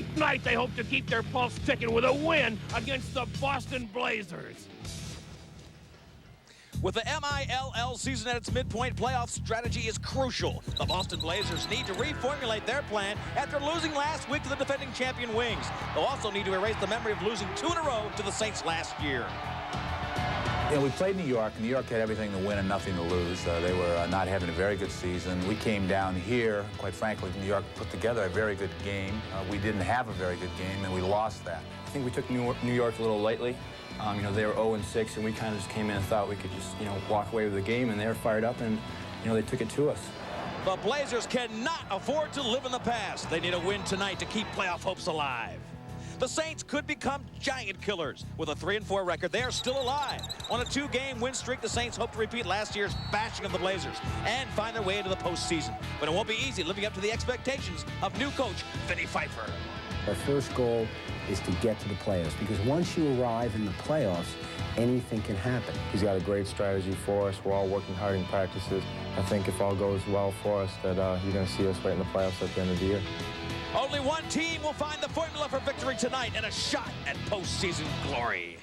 victory. Tonight, they hope to keep their pulse ticking with a win against the Boston Blazers. With the MILL season at its midpoint, playoff strategy is crucial. The Boston Blazers need to reformulate their plan after losing last week to the defending champion Wings. They'll also need to erase the memory of losing 2 in a row to the Saints last year. You know, we played New York. New York had everything to win and nothing to lose. They were not having a very good season. We came down here, quite frankly, New York put together a very good game. We didn't have a very good game, and we lost that. I think we took New York a little lightly. You know, they were 0-6, and we kind of just came in and thought we could just, you know, walk away with the game, and they were fired up, and, you know, they took it to us. The Blazers cannot afford to live in the past. They need a win tonight to keep playoff hopes alive. The Saints could become giant killers. With a 3-4 record, they are still alive. On a 2-game win streak, the Saints hope to repeat last year's bashing of the Blazers and find their way into the postseason. But it won't be easy living up to the expectations of new coach Vinny Pfeiffer. Our first goal is to get to the playoffs, because once you arrive in the playoffs, anything can happen. He's got a great strategy for us. We're all working hard in practices. I think if all goes well for us, that you're going to see us right in the playoffs at the end of the year. Only one team will find the formula for victory tonight and a shot at postseason glory.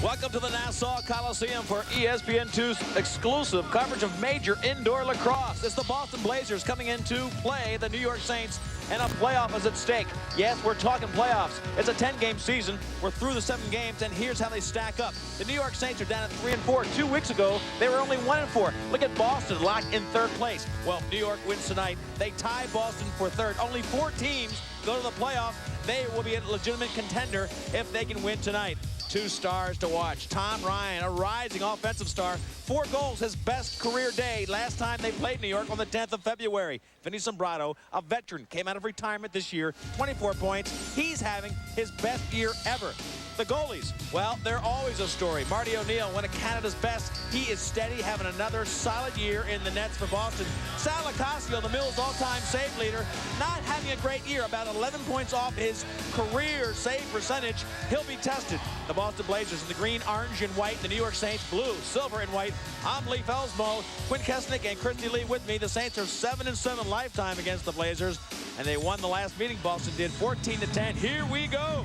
Welcome to the Nassau Coliseum for ESPN2's exclusive coverage of major indoor lacrosse. It's the Boston Blazers coming in to play the New York Saints, and a playoff is at stake. Yes, we're talking playoffs. It's a 10-game season. We're through the 7 games, and here's how they stack up. The New York Saints are down at 3-4. 2 weeks ago, they were only 1-4. Look at Boston locked in 3rd place. Well, New York wins tonight. They tie Boston for 3rd. Only 4 teams go to the playoffs. They will be a legitimate contender if they can win tonight. 2 stars to watch. Tom Ryan, a rising offensive star. 4 goals, his best career day. Last time they played New York on the 10th of February. Vinny Sombrado, a veteran, came out of retirement this year. 24 points. He's having his best year ever. The goalies, well, they're always a story. Marty O'Neill, one of Canada's best. He is steady, having another solid year in the nets for Boston. Sal Lacrosse, the Mills' all-time save leader, not having a great year, about 11 points off his career save percentage. He'll be tested. The Boston Blazers in the green, orange, and white. The New York Saints, blue, silver, and white. I'm Lee Felsmo, Quinn Kesnick, and Christy Lee with me. The Saints are 7-7 lifetime against the Blazers, and they won the last meeting. Boston did 14-10. Here we go.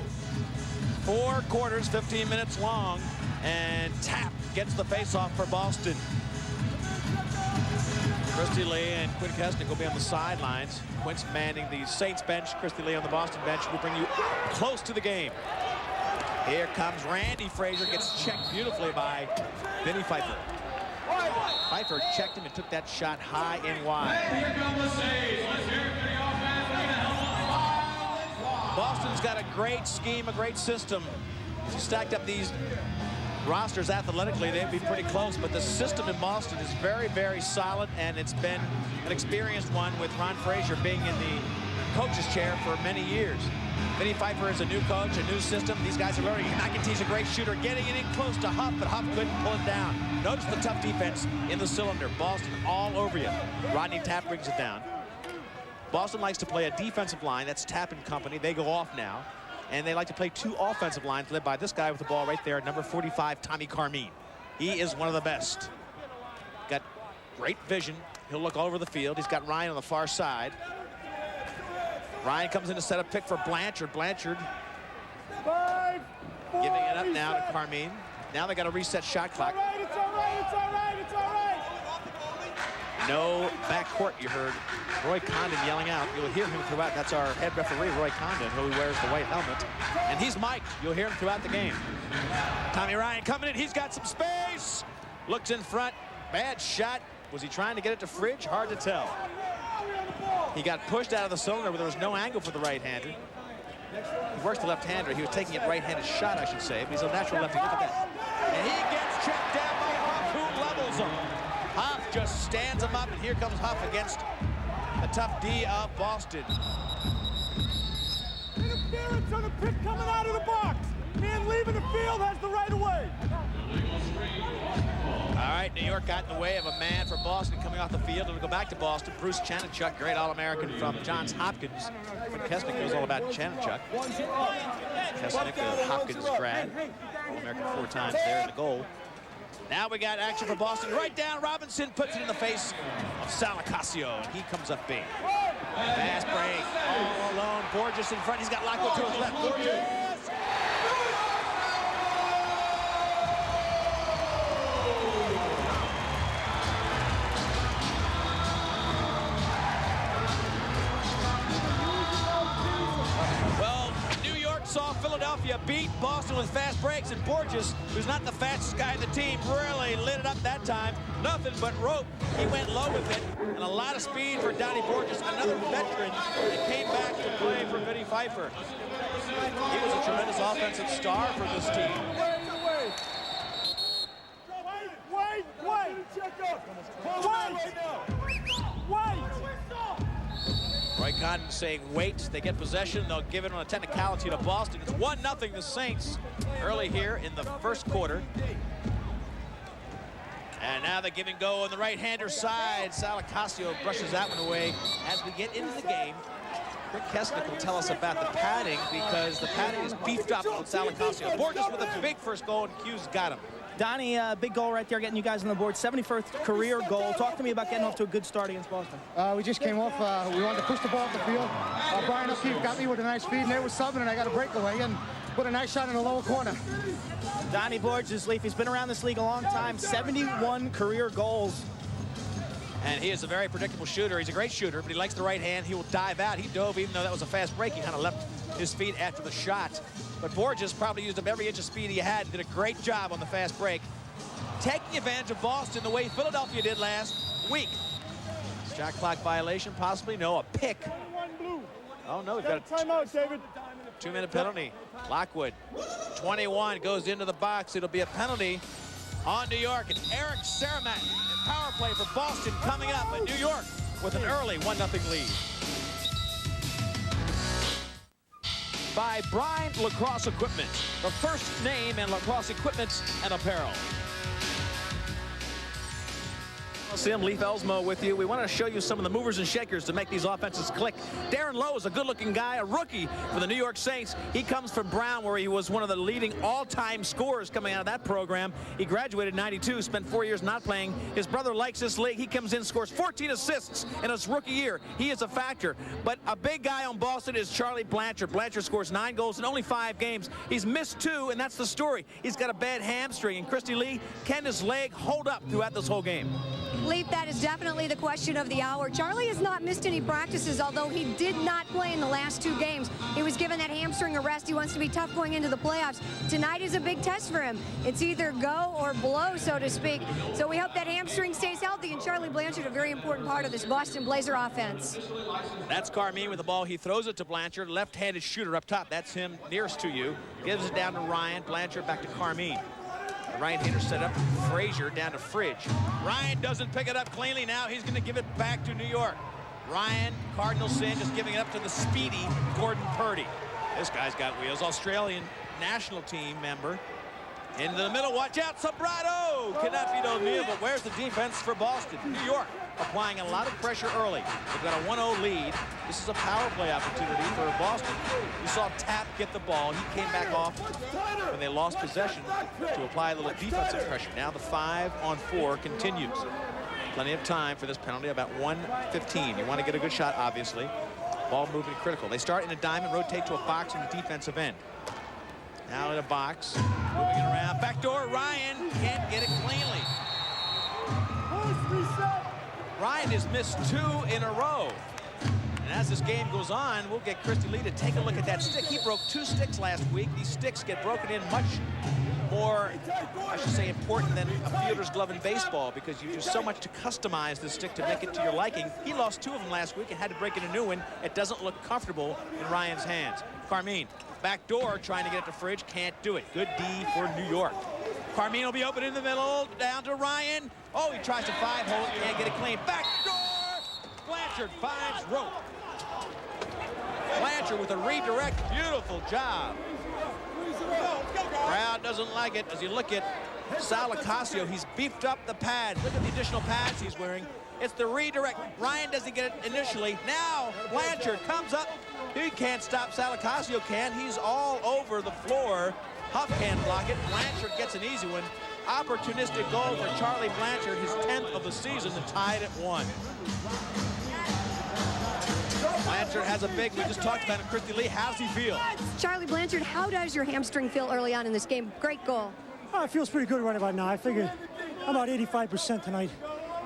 4 quarters, 15 minutes long, and Tap gets the face-off for Boston. Christy Lee and Quinn Kesnick will be on the sidelines. Quinn's manning the Saints bench. Christy Lee on the Boston bench will bring you close to the game. Here comes Randy Frazier, gets checked beautifully by Vinny Pfeiffer. Pfeiffer checked him and took that shot high and wide. Here come the Saints. Let's hear it for the offense. Boston's got a great scheme, a great system. If you stacked up these rosters athletically, they'd be pretty close, but the system in Boston is very, very solid, and it's been an experienced one with Ron Frazier being in the coach's chair for many years. Vinny Pfeiffer is a new coach, a new system. These guys are learning. McEntee's a great shooter, getting it in close to Huff, but Huff couldn't pull it down. Notice the tough defense in the cylinder. Boston all over you. Rodney Tapp brings it down. Boston likes to play a defensive line. That's Tapp and company. They go off now. And they like to play 2 offensive lines led by this guy with the ball right there, number 45, Tommy Carmine. He is one of the best. Got great vision. He'll look all over the field. He's got Ryan on the far side. Ryan comes in to set a pick for Blanchard. Blanchard giving it up now to Carmine. Now they got a reset shot clock. It's all right. No backcourt, you heard Roy Condon yelling out. You'll hear him throughout. That's our head referee, Roy Condon, who wears the white helmet. And he's mic'd. You'll hear him throughout the game. Tommy Ryan coming in. He's got some space. Looks in front. Bad shot. Was he trying to get it to Fridge? Hard to tell. He got pushed out of the cylinder where there was no angle for the right-hander. He works the left-hander. He was taking it right-handed shot, I should say. But he's a natural lefty. Look at that. And he gets checked down by Huff, who levels him. Huff just stands him up, and here comes Huff against the tough D of Boston. Interference on the pick coming out of the box. Man leaving the field has the right of way. All right, New York got in the way of a man for Boston coming off the field. It'll go back to Boston. Bruce Chanachuk, great All-American from Johns Hopkins. But Kesnick knows all about Chanachuk. Kesnick, a Hopkins grad. All-American 4 times there in the goal. Now we got action for Boston. Right down, Robinson puts it in the face of Salacasio, and he comes up big. Fast break, all alone. Borges in front. He's got Lockwood to his left. Borges. Saw Philadelphia beat Boston with fast breaks, and Borges, who's not the fastest guy in the team, really lit it up that time. Nothing but rope. He went low with it, and a lot of speed for Donnie Borges, another veteran that came back to play for Vinny Pfeiffer. He was a tremendous offensive star for this team. Roy Cotton saying wait. They get possession. They'll give it on a technicality to Boston. It's 1-0 the Saints early here in the first quarter. And now the give and go on the right-hander side. Salacasio brushes that one away. As we get into the game, Rick Kesnick will tell us about the padding, because the padding is beefed up with Salacasio. Borges with a big first goal, and Hughes got him. Donnie, big goal right there, getting you guys on the board. 71st career goal. Talk to me about getting off to a good start against Boston. We just came off. We wanted to push the ball up the field. Brian O'Keefe got me with a nice feed, and they were subbing, and I got a breakaway and put a nice shot in the lower corner. Donnie Borges, Leaf, he's been around this league a long time. 71 career goals. And he is a very predictable shooter. He's a great shooter, but he likes the right hand. He will dive out. He dove, even though that was a fast break. He kind of left his feet after the shot. But Borges probably used up every inch of speed he had and did a great job on the fast break, taking advantage of Boston the way Philadelphia did last week. Shot clock violation, possibly. No, a pick. Oh, no, we've got a timeout, David. 2-minute penalty. Lockwood, 21, goes into the box. It'll be a penalty on New York. And Eric Saramat, power play for Boston coming up. But New York with an early 1-0 lead. By Bryant Lacrosse Equipment, the first name in lacrosse equipment and apparel. Sim, Leif Elsmo with you. We want to show you some of the movers and shakers to make these offenses click. Darren Lowe is a good-looking guy, a rookie for the New York Saints. He comes from Brown, where he was one of the leading all-time scorers coming out of that program. He graduated in '92, spent 4 years not playing. His brother likes this league. He comes in, scores 14 assists in his rookie year. He is a factor. But a big guy on Boston is Charlie Blanchard. Blanchard scores 9 goals in only 5 games. He's missed 2, and that's the story. He's got a bad hamstring, and Christy Lee, can his leg hold up throughout this whole game? Leaf, that is definitely the question of the hour. Charlie has not missed any practices, although he did not play in the last 2 games. He was given that hamstring a rest. He wants to be tough going into the playoffs. Tonight is a big test for him. It's either go or blow, so to speak. So we hope that hamstring stays healthy, and Charlie Blanchard, a very important part of this Boston Blazer offense. That's Carmine with the ball. He throws it to Blanchard, left-handed shooter up top. That's him nearest to you. Gives it down to Ryan. Blanchard back to Carmine. The right-hander set up Frazier down to Fridge. Ryan doesn't pick it up cleanly. Now he's going to give it back to New York. Ryan, Cardinal sin, just giving it up to the speedy Gordon Purdy. This guy's got wheels. Australian national team member. Into the middle, watch out, Sobrado! Cannot beat O'Neal, but where's the defense for Boston? New York applying a lot of pressure early. They've got a 1-0 lead. This is a power play opportunity for Boston. You saw Tapp get the ball. He came back off when they lost possession to apply a little defensive pressure. Now the 5-on-4 continues. Plenty of time for this penalty, about 1:15. You want to get a good shot, obviously. Ball movement critical. They start in a diamond, rotate to a box in the defensive end. Now in a box, moving it around. Backdoor, Ryan can't get it cleanly. Ryan has missed 2 in a row. And as this game goes on, we'll get Christy Lee to take a look at that stick. He broke 2 sticks last week. These sticks get broken in much more, I should say, important than a fielder's glove in baseball, because you do so much to customize the stick to make it to your liking. He lost 2 of them last week and had to break in a new one. It doesn't look comfortable in Ryan's hands. Carmine, back door, trying to get it to Fridge, can't do it. Good D for New York. Carmine will be open in the middle, down to Ryan. Oh, he tries to 5-hole it, can't get it clean. Back door! Blanchard finds rope. Blanchard with a redirect, beautiful job. Crowd doesn't like it. As you look at Salacasio, he's beefed up the pads. Look at the additional pads he's wearing. It's the redirect. Ryan doesn't get it initially. Now Blanchard comes up. He can't stop. Salacasio can. He's all over the floor. Huff can't block it. Blanchard gets an easy one. opportunistic goal for Charlie Blanchard, his 10th of the season, and tied at 1. Blanchard has a big, we just talked about him, Christy Lee. How does he feel? Charlie Blanchard, how does your hamstring feel early on in this game? Great goal. Oh, it feels pretty good right about now. I figure I'm about 85% tonight.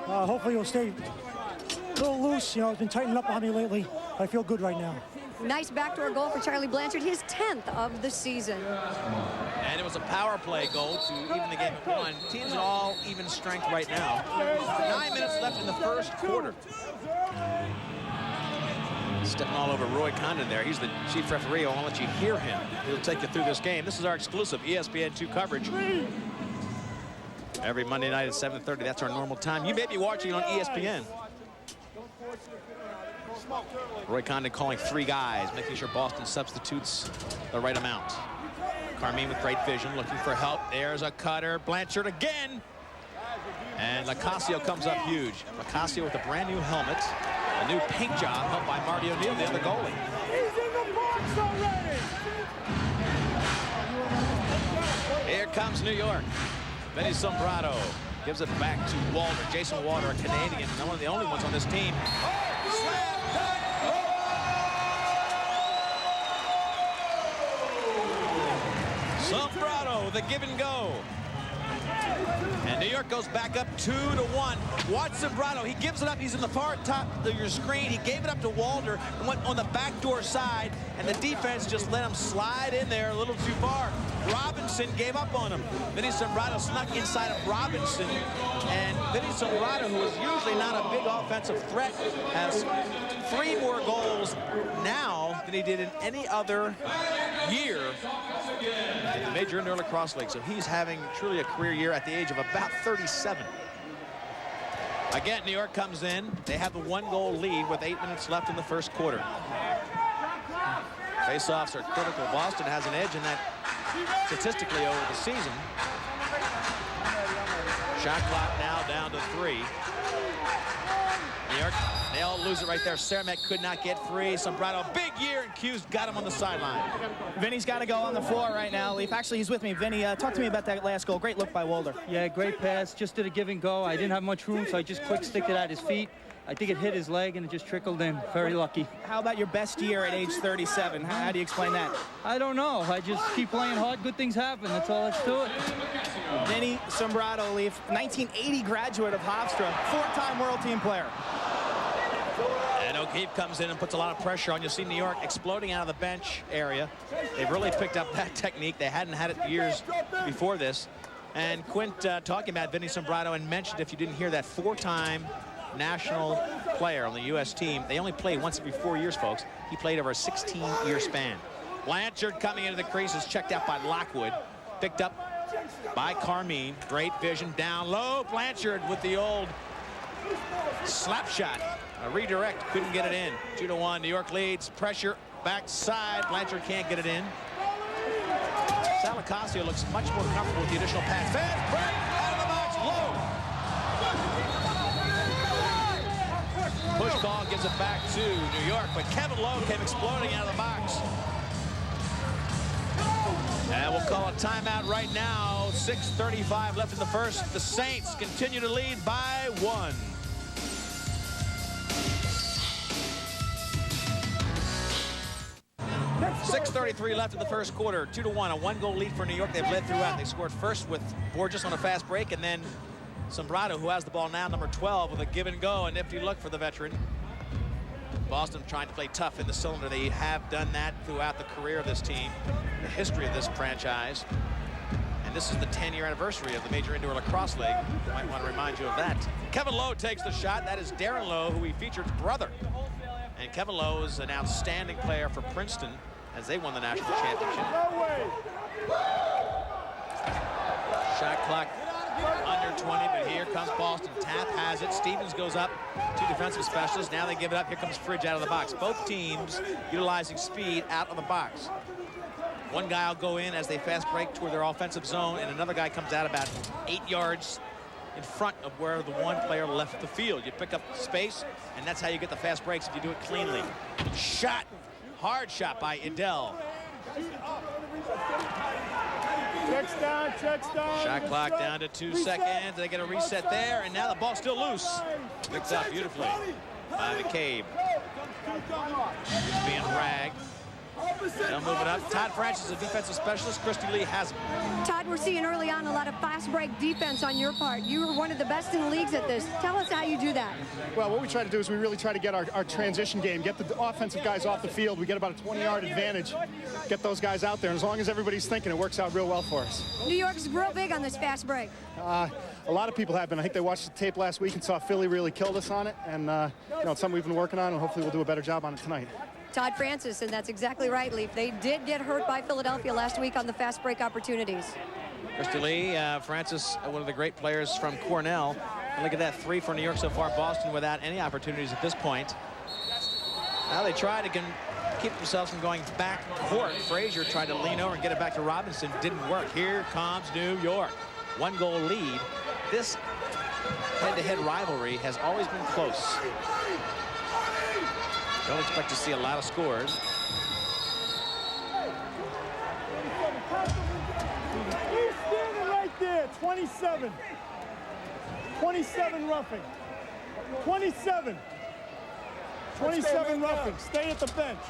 Hopefully it'll stay a little loose. You know, it's been tightening up on me lately. I feel good right now. Nice backdoor goal for Charlie Blanchard, his 10th of the season. And it was a power play goal to even the game at 1. Teams are all even strength right now. 9 minutes left in the first quarter. Stepping all over Roy Condon there. He's the chief referee. I won't let you hear him. He'll take you through this game. This is our exclusive ESPN2 coverage. Every Monday night at 7:30. That's our normal time. You may be watching on ESPN. Roy Condon calling 3 guys, making sure Boston substitutes the right amount. Carmine with great vision, looking for help. There's a cutter. Blanchard again. And Lacrosse comes up huge. Lacrosse with a brand new helmet. A new paint job helped by Marty O'Neill, the other goalie. He's in the box already! Here comes New York. Vinny Sombrado gives it back to Walter. Jason Walter, a Canadian, one of the only ones on this team. Sombrado, the give and go. And New York goes back up 2-1. Watch Sombrado. He gives it up. He's in the far top of your screen. He gave it up to Walter and went on the backdoor side, and the defense just let him slide in there a little too far. Robinson gave up on him. Vinny Sombrado snuck inside of Robinson, and Vinny Sombrado, who is usually not a big offensive threat, has 3 more goals now than he did in any other year in the Major Indoor Lacrosse League. So he's having truly a career year at the age of about 37. Again, New York comes in. They have the 1-goal lead with 8 minutes left in the first quarter. Faceoffs are critical. Boston has an edge in that statistically over the season. Shot clock now down to 3. New York, they all lose it right there. Cermak could not get free. Sombrado, big year, and Q's got him on the sideline. Vinny's got to go on the floor right now, Leaf. Actually, he's with me. Vinny, talk to me about that last goal. Great look by Walter. Yeah, great pass. Just did a give and go. I didn't have much room, so I just quick sticked it at his feet. I think it hit his leg, and it just trickled in. Very lucky. How about your best year at age 37? How do you explain that? I don't know. I just keep playing hard. Good things happen. That's all that's to it. Vinny Sombrado, Leaf, 1980 graduate of Hofstra, 4-time World Team player. And O'Keefe comes in and puts a lot of pressure on. You'll see New York exploding out of the bench area. They've really picked up that technique. They hadn't had it years before this. And Quint talking about Vinny Sombrado and mentioned, if you didn't hear that, 4-time national player on the U.S. team. They only play once every 4 years, folks. He played over a 16-year span. Blanchard coming into the creases, checked out by Lockwood. Picked up by Carmine. Great vision down low. Blanchard with the old slap shot. A redirect, couldn't get it in. 2-1, New York leads. Pressure, backside. Blanchard can't get it in. Salacasio looks much more comfortable with the additional pass. Fast break, out of the box, low. Push call gives it back to New York, but Kevin Lowe came exploding out of the box. And we'll call a timeout right now. 6:35 left in the first. The Saints continue to lead by 1. .6:33 left in the first quarter. 2-1, a 1-goal lead for New York. They've led throughout. They scored first with Borges on a fast break, and then Sombrado, who has the ball now, number 12, with a give and go. A nifty look for the veteran. Boston trying to play tough in the cylinder. They have done that throughout the career of this team, the history of this franchise. And this is the 10-year anniversary of the Major Indoor Lacrosse League. Might want to remind you of that. Kevin Lowe takes the shot. That is Darren Lowe, who we featured's brother. And Kevin Lowe is an outstanding player for Princeton as they won the national championship. Shot clock under 20, but here comes Boston. Tapp has it. Stevens goes up. 2 defensive specialists. Now they give it up. Here comes Fridge out of the box. Both teams utilizing speed out of the box. One guy will go in as they fast break toward their offensive zone, and another guy comes out about 8 yards in front of where the one player left the field. You pick up space, and that's how you get the fast breaks if you do it cleanly. Shot. Hard shot by Idell. Checks down. Shot clock down to 2 seconds. They get a reset there, and now the ball's still loose. Picked up beautifully by McCabe. He's being ragged. They'll move it up. Todd Francis, a defensive specialist. Christy Lee has him. Todd, we're seeing early on a lot of fast break defense on your part. You were one of the best in the leagues at this. Tell us how you do that. Well, what we try to do is we really try to get our transition game, get the offensive guys off the field. We get about a 20-yard advantage, get those guys out there. And as long as everybody's thinking, it works out real well for us. New York's real big on this fast break. A lot of people have been. I think they watched the tape last week and saw Philly really killed us on it. And, it's something we've been working on, and hopefully we'll do a better job on it tonight. Todd Francis, and that's exactly right, Leaf. They did get hurt by Philadelphia last week on the fast break opportunities. Christy Lee, Francis, one of the great players from Cornell. And look at that, 3 for New York so far. Boston without any opportunities at this point. Now they try to keep themselves from going back court. Frazier tried to lean over and get it back to Robinson. Didn't work. Here comes New York. 1-goal lead. This head-to-head rivalry has always been close. Don't expect to see a lot of scores. He's standing right there. 27. 27 roughing. 27. 27 roughing. Stay at the bench.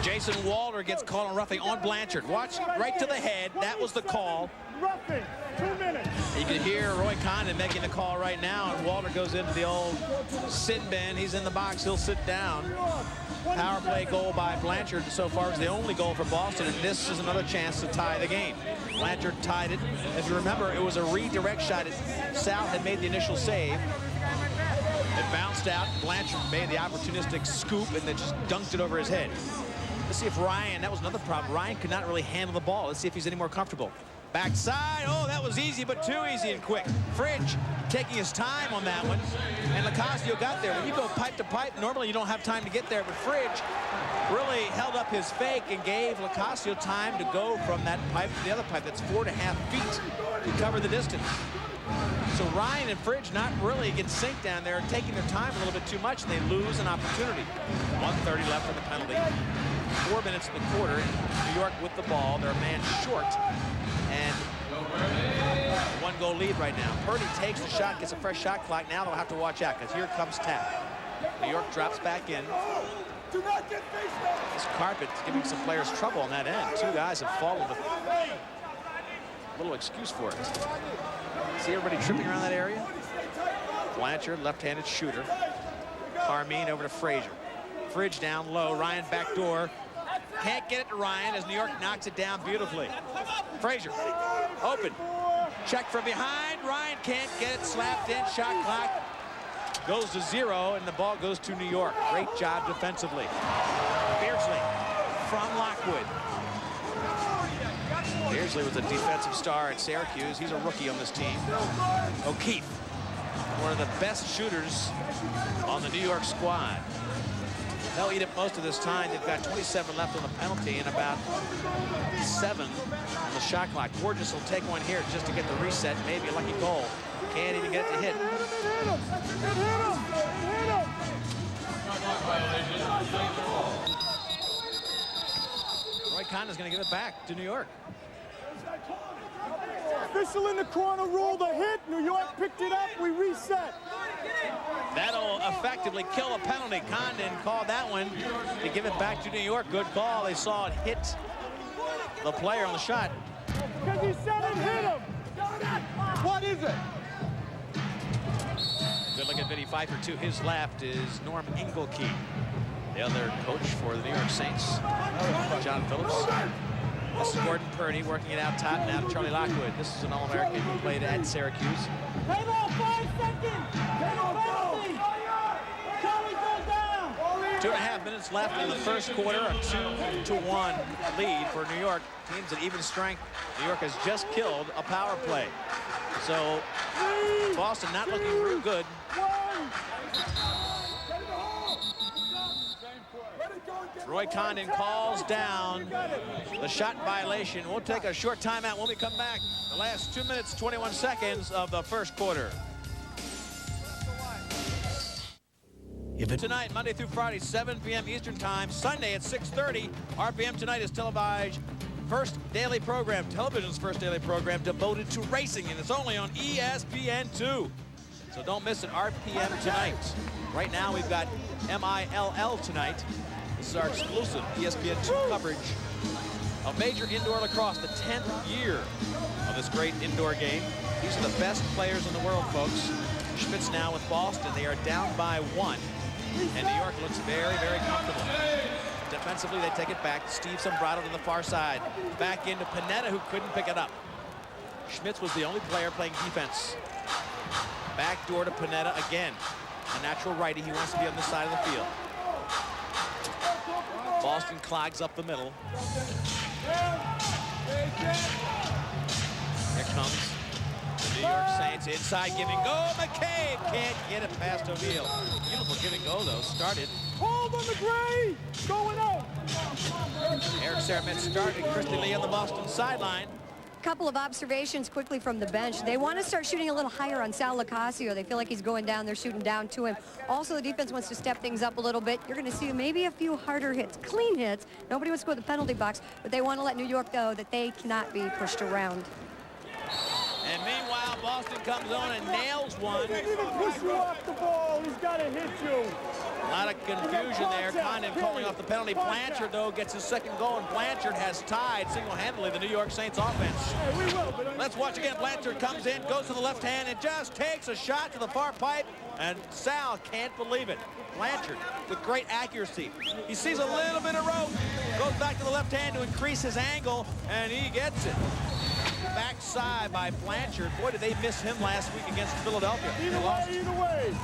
Jason Walter gets called on roughing on Blanchard. Watch, right to the head. That was the call. Roughing. 2 minutes. You can hear Roy Condon making the call right now, and Walter goes into the old sit bin. He's in the box. He'll sit down. Power play goal by Blanchard so far is the only goal for Boston, and this is another chance to tie the game. Blanchard tied it. If you remember, it was a redirect shot. Sal had made the initial save. It bounced out. Blanchard made the opportunistic scoop and then just dunked it over his head. Let's see if Ryan, that was another problem. Ryan could not really handle the ball. Let's see if he's any more comfortable. Backside, oh, that was easy, but too easy and quick. Fridge taking his time on that one, and Lacrosse got there. When you go pipe to pipe, normally you don't have time to get there, but Fridge really held up his fake and gave Lacrosse time to go from that pipe to the other pipe. That's 4.5 feet to cover the distance. So Ryan and Fridge not really get synced down there, taking their time a little bit too much, and they lose an opportunity. 1:30 left for the penalty. 4 minutes in the quarter. New York with the ball. They're a man short. And 1-goal lead right now. Purdy takes the shot, gets a fresh shot clock. Now they'll have to watch out because here comes Tap. New York drops back in. This carpet's giving some players trouble on that end. 2 guys have fallen with a little excuse for it. See everybody tripping around that area? Blanchard, left-handed shooter. Carmine over to Frazier. Fridge down low. Ryan backdoor. Can't get it to Ryan as New York knocks it down beautifully. Frazier, open. Check from behind. Ryan can't get it. Slapped in. Shot clock goes to 0, and the ball goes to New York. Great job defensively. Beardsley from Lockwood. Beardsley was a defensive star at Syracuse. He's a rookie on this team. O'Keefe, one of the best shooters on the New York squad. They'll eat it most of this time. They've got 27 left on the penalty and about 7 on the shot clock. Gorgeous will take one here just to get the reset. Maybe a lucky goal. Can't even get it to hit. Roy Condon's going to give it back to New York. Official in the corner ruled a hit. New York picked it up. We reset. That'll effectively kill a penalty. Condon called that one to give it back to New York. Good call. They saw it hit the player on the shot. Because he said it hit him. What is it? Good look at Vinny Pfeiffer, to his left is Norm Engelke, the other coach for the New York Saints. John Phillips. This is Gordon Purdy working it out top now to Charlie Lockwood. This is an All-American who played at Syracuse. Hey, ball, 5 seconds. Charlie goes down. 2.5 minutes left in the first quarter. A 2-1 lead for New York. Teams at even strength. New York has just killed a power play. So Boston not looking real good. Roy Condon calls down the shot violation. We'll take a short timeout when we come back. The last 2 minutes, 21 seconds of the first quarter. Tonight, Monday through Friday, 7 p.m. Eastern Time. Sunday at 6:30. RPM Tonight is televised first daily program, television's first daily program devoted to racing, and it's only on ESPN2. So don't miss it, RPM tonight. Right now we've got MILL tonight. This is our exclusive ESPN2 coverage of Major Indoor Lacrosse, the 10th year of this great indoor game. These are the best players in the world, folks. Schmitz now with Boston. They are down by 1, and New York looks very, very comfortable. Defensively, they take it back. Steve Sombrado to the far side. Back into Panetta, who couldn't pick it up. Schmitz was the only player playing defense. Back door to Panetta again. A natural righty. He wants to be on this side of the field. Boston clogs up the middle. Here comes the New York Saints. Inside give and go. McCabe can't get it past O'Neill. Beautiful give and go, though. Started. Hold on the gray! Going out! Eric Saramet started. Christy Lee on the Boston sideline. Couple of observations quickly from the bench. They want to start shooting a little higher on Sal Lacasio. They feel like he's going down. They're shooting down to him. Also, the defense wants to step things up a little bit. You're going to see maybe a few harder hits, clean hits. Nobody wants to go to the penalty box, but they want to let New York know that they cannot be pushed around. And meanwhile, Boston comes on and nails one. He didn't push you off the ball. He's got to hit you. A lot of confusion there. Condon calling off the penalty. Blanchard, though, gets his second goal, and Blanchard has tied single-handedly the New York Saints offense. Let's watch again. Blanchard comes in, goes to the left hand, and just takes a shot to the far pipe, and Sal can't believe it. Blanchard with great accuracy. He sees a little bit of rope, goes back to the left hand to increase his angle, and he gets it. Backside by Blanchard. Boy, did they miss him last week against Philadelphia. Either way.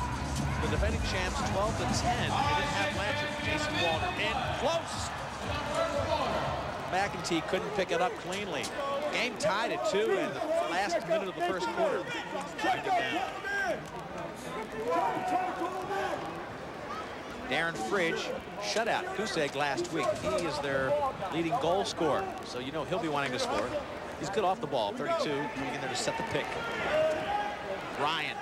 The defending champs 12-10. They didn't have Blanchard. Jason Walter in close. McEntee couldn't pick it up cleanly. Game tied at 2 in the last minute of the first quarter. Darren Fridge, shutout Kuseg last week. He is their leading goal scorer, so you know he'll be wanting to score. He's good off the ball, 32, coming in there to set the pick. Ryan.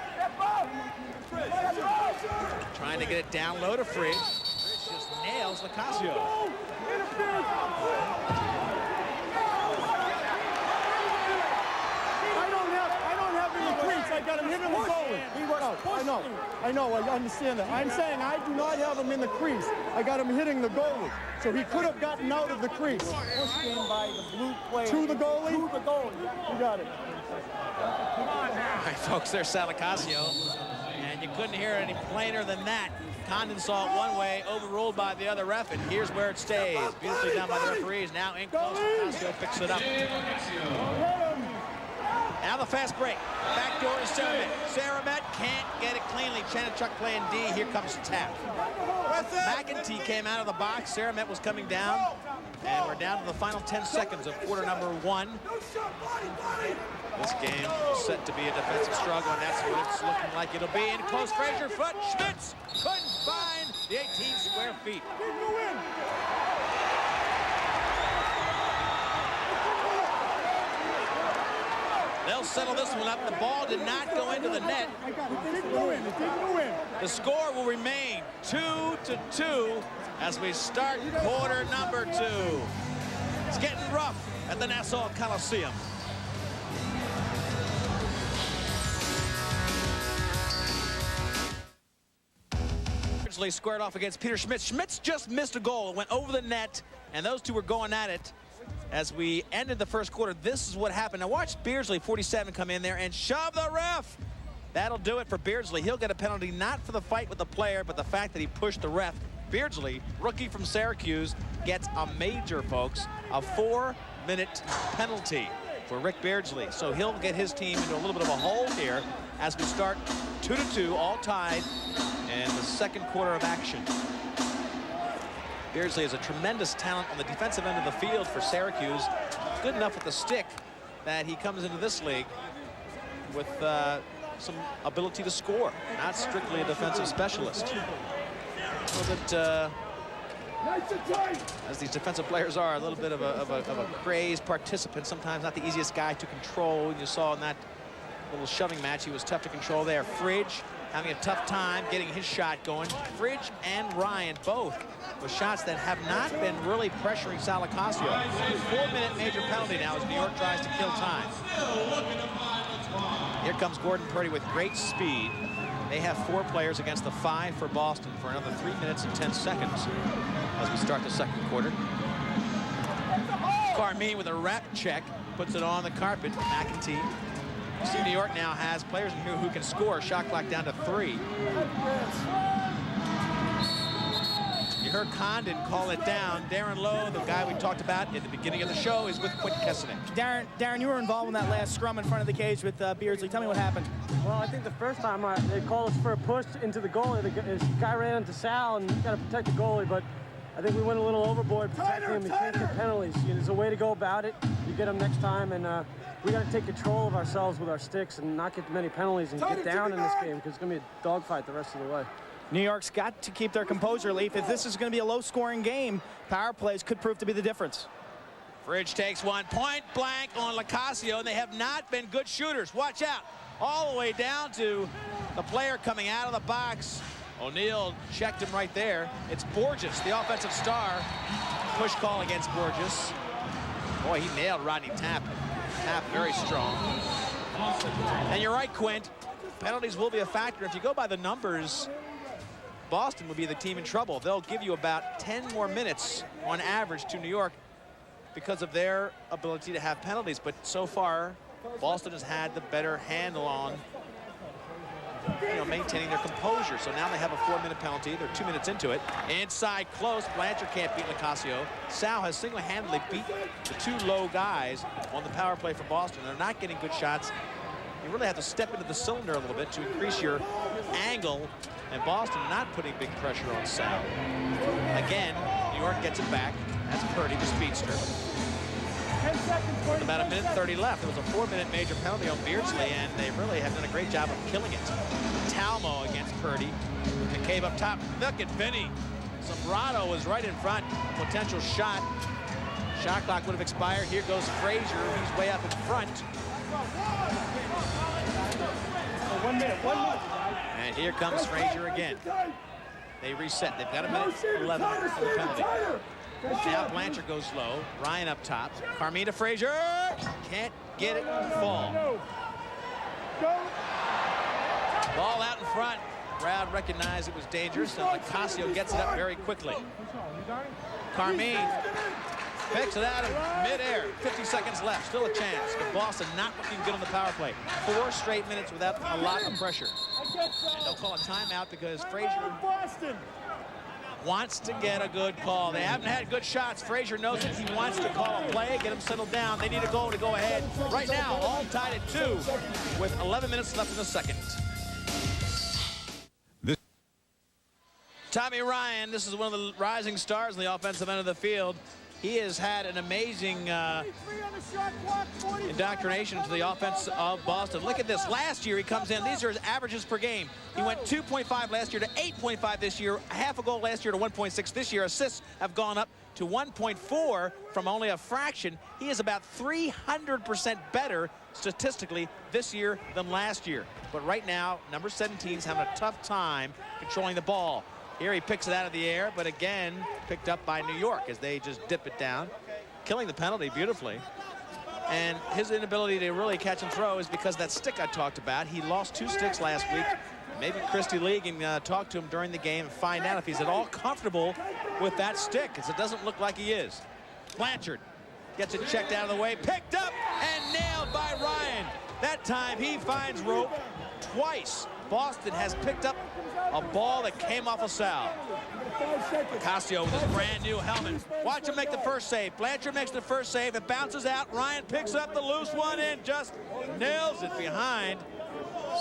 Trying to get it down low to Fridge. Fridge just nails Lacasio. I don't have him in the crease. I got him hitting the goalie. I know, I understand that. I'm saying I do not have him in the crease. I got him hitting the goalie. So he could have gotten out of the crease. Pushed in by the blue player. To the goalie? To the goalie. You got it. All right, folks, there's Salacasio. And you couldn't hear it any plainer than that. Condon saw it one way, overruled by the other ref, and here's where it stays. Beautifully done by the referees. Now in close, Lacasio picks it up. Now the fast break. Back door is Saramet. Saramet can't get it cleanly. Chanachuk playing D. Here comes Tap. McEntee came out of the box. Saramet was coming down. And we're down to the final 10 seconds of quarter number 1. This game is set to be a defensive struggle, and that's what it's looking like it'll be. In close, Frazier foot. Schmitz couldn't find the 18 square feet. They'll settle this one up. The ball did not go into the net. The score will remain 2-2 as we start quarter number 2. It's getting rough at the Nassau Coliseum. Beardsley squared off against Peter Schmitz. Schmitz just missed a goal. It went over the net, and those two were going at it. As we ended the first quarter, this is what happened. Now watch Beardsley, 47, come in there and shove the ref. That'll do it for Beardsley. He'll get a penalty, not for the fight with the player, but the fact that he pushed the ref. Beardsley, rookie from Syracuse, gets a major, folks, a 4-minute penalty for Rick Beardsley. So he'll get his team into a little bit of a hole here as we start 2-2, all tied in the second quarter of action. Beardsley is a tremendous talent on the defensive end of the field for Syracuse. Good enough with the stick that he comes into this league with some ability to score, not strictly a defensive specialist. A little bit, as these defensive players are, a little bit of a crazed participant, sometimes not the easiest guy to control. You saw in that little shoving match, he was tough to control there. Fridge having a tough time getting his shot going. Fridge and Ryan both with shots that have not been really pressuring Sal Lacrosse. 4-minute major penalty now as New York tries to kill time. Here comes Gordon Purdy with great speed. They have 4 players against the 5 for Boston for another 3 minutes and 10 seconds as we start the second quarter. Carmine with a rap check puts it on the carpet. McEntee. You see New York now has players in here who can score. Shot clock down to 3. You heard Condon call it down. Darren Lowe, the guy we talked about at the beginning of the show, is with Quentin Kessening. Darren, you were involved in that last scrum in front of the cage with Beardsley. Tell me what happened. Well, I think the first time they called us for a push into the goalie. The guy ran into Sal, and you got to protect the goalie, but I think we went a little overboard protecting him. You can't get penalties. There's a way to go about it. You get them next time, and we got to take control of ourselves with our sticks and not get many penalties and get down in this game because it's going to be a dogfight the rest of the way. New York's got to keep their composure, Leaf. If this is going to be a low-scoring game, power plays could prove to be the difference. Fridge takes one point blank on Lacasio, and they have not been good shooters. Watch out. All the way down to the player coming out of the box. O'Neill checked him right there. It's Borges, the offensive star. Push call against Borges. Boy, he nailed Rodney Tapp. Tapp very strong. And you're right, Quint. Penalties will be a factor. If you go by the numbers, Boston will be the team in trouble. They'll give you about 10 more minutes on average to New York because of their ability to have penalties. But so far, Boston has had the better handle on maintaining their composure. So now they have a 4-minute penalty. They're 2 minutes into it. Inside close. Blanchard can't beat Lacasio. Sal has single-handedly beat the 2 low guys on the power play for Boston. They're not getting good shots. You really have to step into the cylinder a little bit to increase your angle. And Boston not putting big pressure on Sal. Again, New York gets it back. That's Purdy, the speedster. With about 1:30 left. There was a 4-minute major penalty on Beardsley, and they really have done a great job of killing it. Talmo against Purdy. McCabe up top. Look at Vinny. Sombrado was right in front. Potential shot. Shot clock would have expired. Here goes Frazier. He's way up in front. 1 minute. And here comes Frazier again. They reset. They've got 1:11 for the penalty. Now Blanchard goes low. Ryan up top. Carmine to Frazier. Can't get it to fall. Ball out in front. Crowd recognized it was dangerous, and Lacasio gets it up very quickly. Carmine picks it out of midair. 50 seconds left. Still a chance. But Boston not looking good on the power play. 4 straight minutes without a lot of pressure. And they'll call a timeout because Frazier wants to get a good call. They haven't had good shots. Frazier knows it. He wants to call a play, get them settled down. They need a goal to go ahead. Right now, all tied at 2 with 11 minutes left in the second. Tommy Ryan, this is one of the rising stars in the offensive end of the field. He has had an amazing indoctrination into the offense of Boston. Look at this. Last year he comes in. These are his averages per game. He went 2.5 last year to 8.5 this year. Half a goal last year to 1.6 this year. Assists have gone up to 1.4 from only a fraction. He is about 300% better statistically this year than last year. But right now, number 17 is having a tough time controlling the ball. Here he picks it out of the air, but again, picked up by New York as they just dip it down, killing the penalty beautifully. And his inability to really catch and throw is because that stick I talked about. He lost 2 sticks last week. Maybe Christy Lee can talk to him during the game and find out if he's at all comfortable with that stick, because it doesn't look like he is. Blanchard gets it checked out of the way, picked up and nailed by Ryan. That time he finds rope twice. Boston has picked up a ball that came off a Sal. Lacasio with his brand new helmet. Watch him make the first save. Blanchard makes the first save. It bounces out. Ryan picks up the loose one and just nails it behind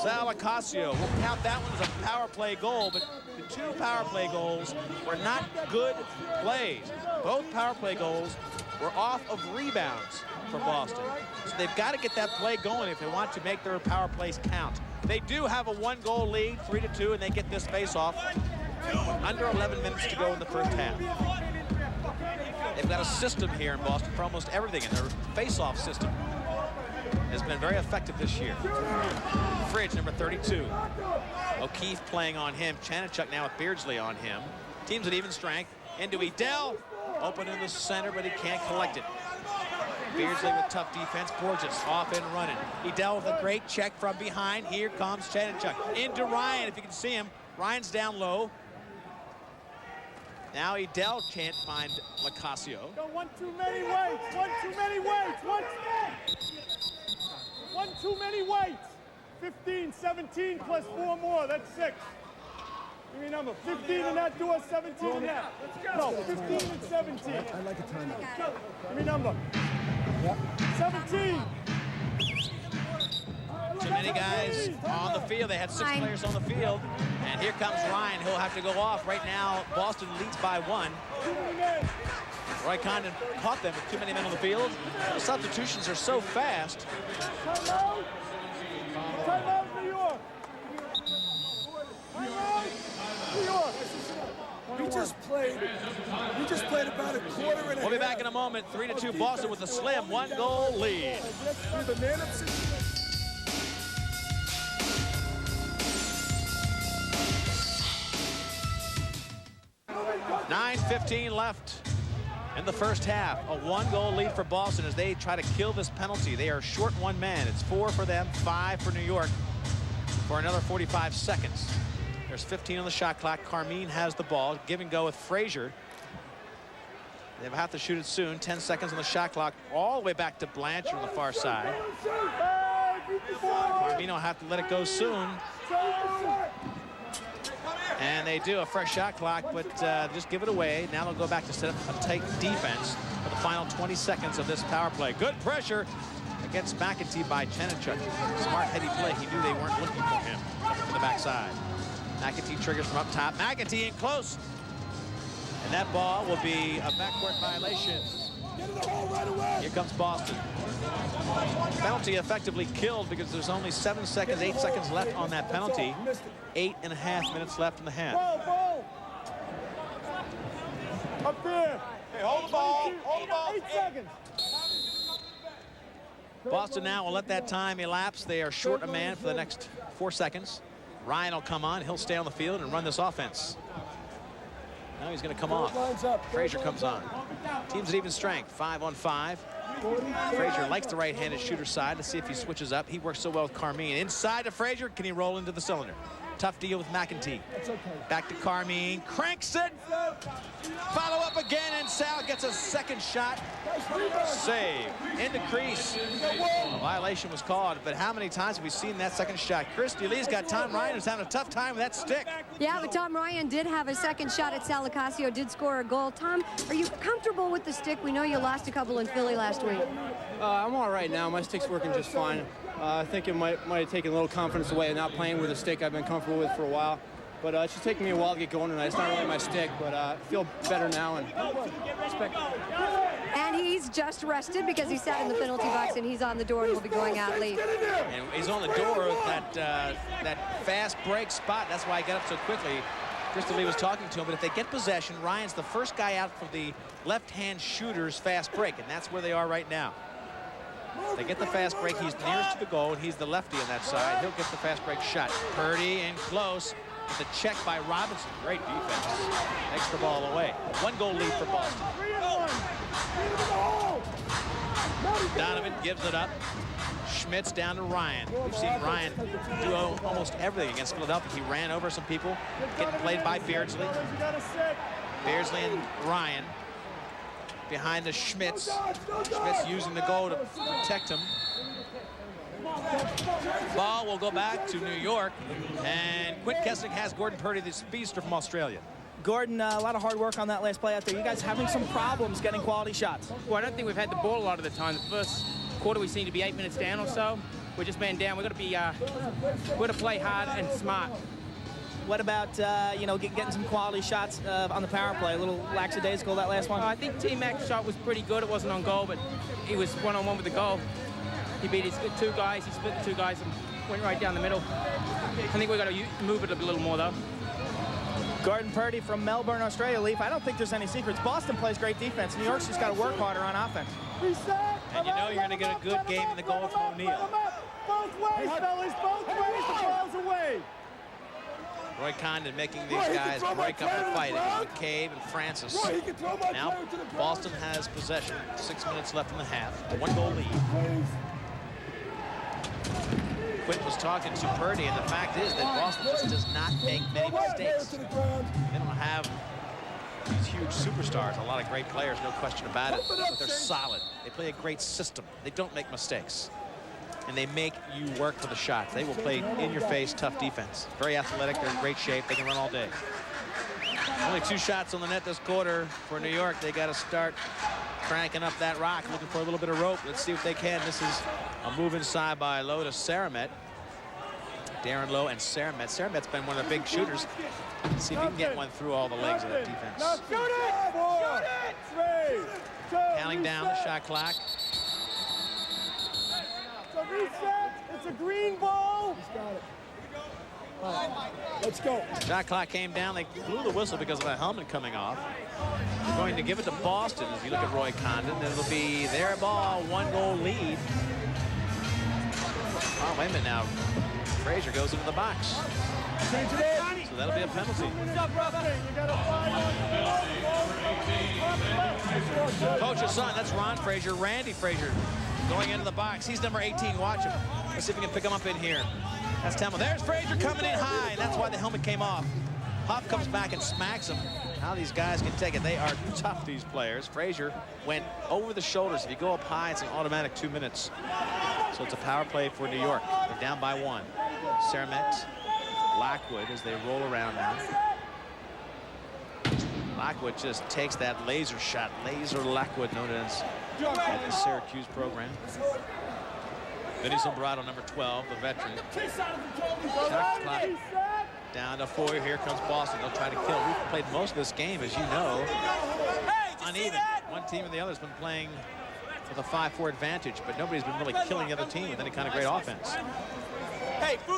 Sal Lacasio. We'll count that one as a power play goal, but the 2 power play goals were not good plays. Both power play goals were off of rebounds for Boston. So they've got to get that play going if they want to make their power plays count. They do have a 1-goal lead, 3-2, and they get this face-off. Under 11 minutes to go in the first half. They've got a system here in Boston for almost everything in their face-off system. has been very effective this year. Fridge, number 32. O'Keefe playing on him. Chanachuk now with Beardsley on him. Teams at even strength. Into Edel. Open in the center, but he can't collect it. Beardsley with tough defense. Borges off and running. Edel with a great check from behind. Here comes Chanachuk. Into Ryan, if you can see him. Ryan's down low. Now Edel can't find Lacrosse. One too many weights. One too many weights. One too many weights. 15, 17 plus 4 more. That's 6. Give me a number. 15 in that door, 17 in that. No, 15 and 17. I like a timeout. Give me a number. 17. Too many guys on the field. They had 6 players on the field. And here comes Ryan. He'll have to go off. Right now, Boston leads by 1. Roy Condon caught them with too many men on the field. The substitutions are so fast. Timeout. Timeout, New York. Timeout, New York. We just played about a quarter and a half. We'll be back in a moment. 3-2 Boston with a slim 1-goal lead. 9:15 left in the first half. A 1-goal lead for Boston as they try to kill this penalty. They are short 1 man. It's 4 for them, 5 for New York for another 45 seconds. There's 15 on the shot clock. Carmine has the ball. Give and go with Frazier. They have to shoot it soon. 10 seconds on the shot clock. All the way back to Blanchard on the far side. Carmine will have to let it go soon. And they do a fresh shot clock, but just give it away. Now they'll go back to set up a tight defense for the final 20 seconds of this power play. Good pressure against McEntee by Chanachuk. Smart heady play. He knew they weren't looking for him. Coming from the backside. McEntee triggers from up top. McEntee in close. And that ball will be a backcourt violation. Here comes Boston. Penalty effectively killed because there's only 7 seconds, 8 seconds left on that penalty. 8.5 minutes left in the half. Ball. Up there. Hey, hold the ball. Hold the ball. 8 seconds. Boston now will let that time elapse. They are short a man for the next 4 seconds. Ryan will come on. He'll stay on the field and run this offense. Now he's going to come off. Frazier comes on. Teams at even strength, 5-on-5. Frazier likes the right-handed shooter side. Let's see if he switches up. He works so well with Carmine. Inside to Frazier. Can he roll into the cylinder? Tough deal with McEntee. Back to Carmine. Cranks it. Follow up again, and Sal gets a second shot. Save. In the crease. A violation was called, but how many times have we seen that second shot? Christy Lee's got Tom Ryan, who's having a tough time with that stick. Yeah, but Tom Ryan did have a second shot at Sal Lacrosse, did score a goal. Tom, are you comfortable with the stick? We know you lost a couple in Philly last week. I'm all right now. My stick's working just fine. I think it might have taken a little confidence away and not playing with a stick I've been comfortable with for a while. But it's just taking me a while to get going tonight. It's not really my stick, but I feel better now and expect. And he's just rested because he sat in the penalty box and he's on the door and will be going out late. And he's on the door with that fast break spot. That's why he got up so quickly. Crystal Lee was talking to him, but if they get possession, Ryan's the first guy out for the left-hand shooter's fast break, and that's where they are right now. If they get the fast break, he's nearest to the goal, and he's the lefty on that side. He'll get the fast break shot. Purdy in close. With the check by Robinson. Great defense. Takes the ball away. 1-goal lead for Boston. Donovan gives it up. Schmitz down to Ryan. We've seen Ryan do almost everything against Philadelphia. He ran over some people. Getting played by Beardsley. Beardsley and Ryan. Behind the Schmitz. Schmitz using the goal to protect him. Ball will go back to New York, and Quint Keswick has Gordon Purdy, the speedster from Australia. Gordon, a lot of hard work on that last play out there. You guys having some problems getting quality shots? Well, I don't think we've had the ball a lot of the time. The first quarter we seem to be 8 minutes down or so. We're just man down. We've got to be, we've got to play hard and smart. What about, getting some quality shots on the power play? A little lackadaisical that last one? I think T-Mac's shot was pretty good. It wasn't on goal, but he was one-on-one with the goal. He beat his 2 guys. He split the 2 guys and went right down the middle. I think we've got to move it a little more, though. Gordon Purdy from Melbourne, Australia. Leaf, I don't think there's any secrets. Boston plays great defense. New York's just got to work harder on offense. Reset. And you know you're going to get a good game in the goal from O'Neal. Both ways, fellas, both ways, the ball's away. Roy Condon making these guys break up the fight against McCabe and Francis. Now Boston has possession. 6 minutes left in the half. 1-goal lead. Quint was talking to Purdy, and the fact is that Boston just does not make many mistakes. They don't have these huge superstars, a lot of great players, no question about it, but they're solid. They play a great system. They don't make mistakes. And they make you work for the shots. They will play in-your-face, tough defense. Very athletic, they're in great shape, they can run all day. Only 2 shots on the net this quarter for New York. They got to start cranking up that rock, looking for a little bit of rope. Let's see if they can. This is a move inside by Lowe to Saramet. Darren Lowe and Saramet. Saramet's been one of the big shooters. Let's see if he can get one through all the legs of that defense. Now shoot it! Shoot it! 3, 2, counting down the shot clock. It's a reset. It's a green ball. He's got it. Let's go. Shot clock came down. They blew the whistle because of a helmet coming off. They're going to give it to Boston. If you look at Roy Condon, it'll be their ball, 1-goal lead. Oh, wait a minute now. Frazier goes into the box. So that'll be a penalty. Coach's son, that's Ron Frazier. Randy Frazier going into the box. He's number 18. Watch him. Let's see if we can pick him up in here. That's Temple. There's Frazier coming in high, and that's why the helmet came off. Huff comes back and smacks him. How these guys can take it. They are tough, these players. Frazier went over the shoulders. If you go up high, it's an automatic 2 minutes. So it's a power play for New York. They're down by 1. Saramet, Lockwood as they roll around now. Lockwood just takes that laser shot. Laser Lockwood, known as the Syracuse program. Vinny Zimbrato, number 12, the veteran. Shot clock down to 4. Here comes Boston. They'll try to kill. We've played most of this game, as you know, uneven. One team and the other has been playing with a 5-4 advantage, but nobody's been really killing the other team with any kind of great offense.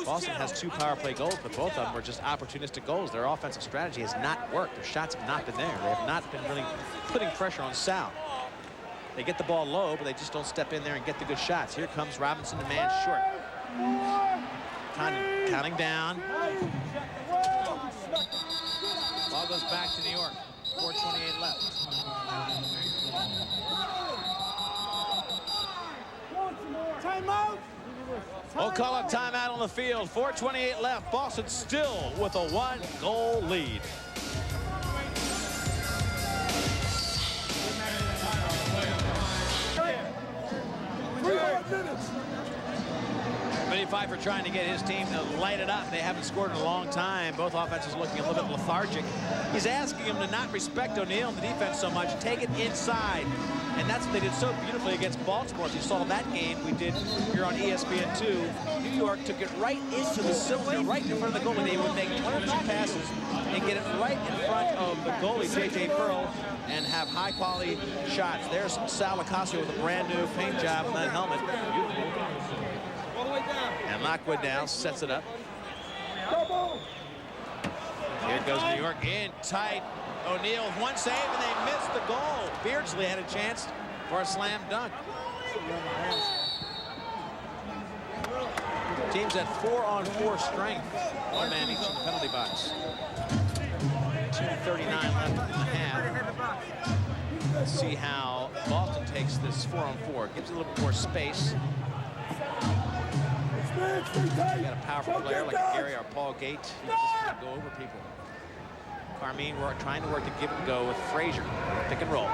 Boston has 2 power play goals, but both of them were just opportunistic goals. Their offensive strategy has not worked. Their shots have not been there. They have not been really putting pressure on Sal. They get the ball low, but they just don't step in there and get the good shots. Here comes Robinson, the man short. Counting down. Ball goes back to New York. 4:28 left. Timeout. We'll call a timeout on the field. 4:28 left. Boston still with a 1-goal lead. Vinny Pfeiffer trying to get his team to light it up. They haven't scored in a long time. Both offenses looking a little bit lethargic. He's asking them to not respect O'Neal in the defense so much. Take it inside. And that's what they did so beautifully against Baltimore. If you saw that game we did here on ESPN2, New York took it right into the cylinder, right in front of the goalie. They would make 1 or 2 passes and get it right in front of the goalie, J.J. Pearl, and have high-quality shots. There's Sal Licasio with a brand-new paint job on that helmet. Beautiful. And Lockwood now sets it up. Here goes New York in tight. O'Neal with 1 save, and they missed the goal. Beardsley had a chance for a slam dunk. Teams at 4-on-4 strength. 1 man each in the penalty box. 2:39 left in the half. Let's see how Boston takes this 4-on-4. Gives it a little bit more space. You got a powerful player like Gary or Paul Gate. He's just going to go over people. Carmine trying to work to give and go with Frazier. Pick and roll.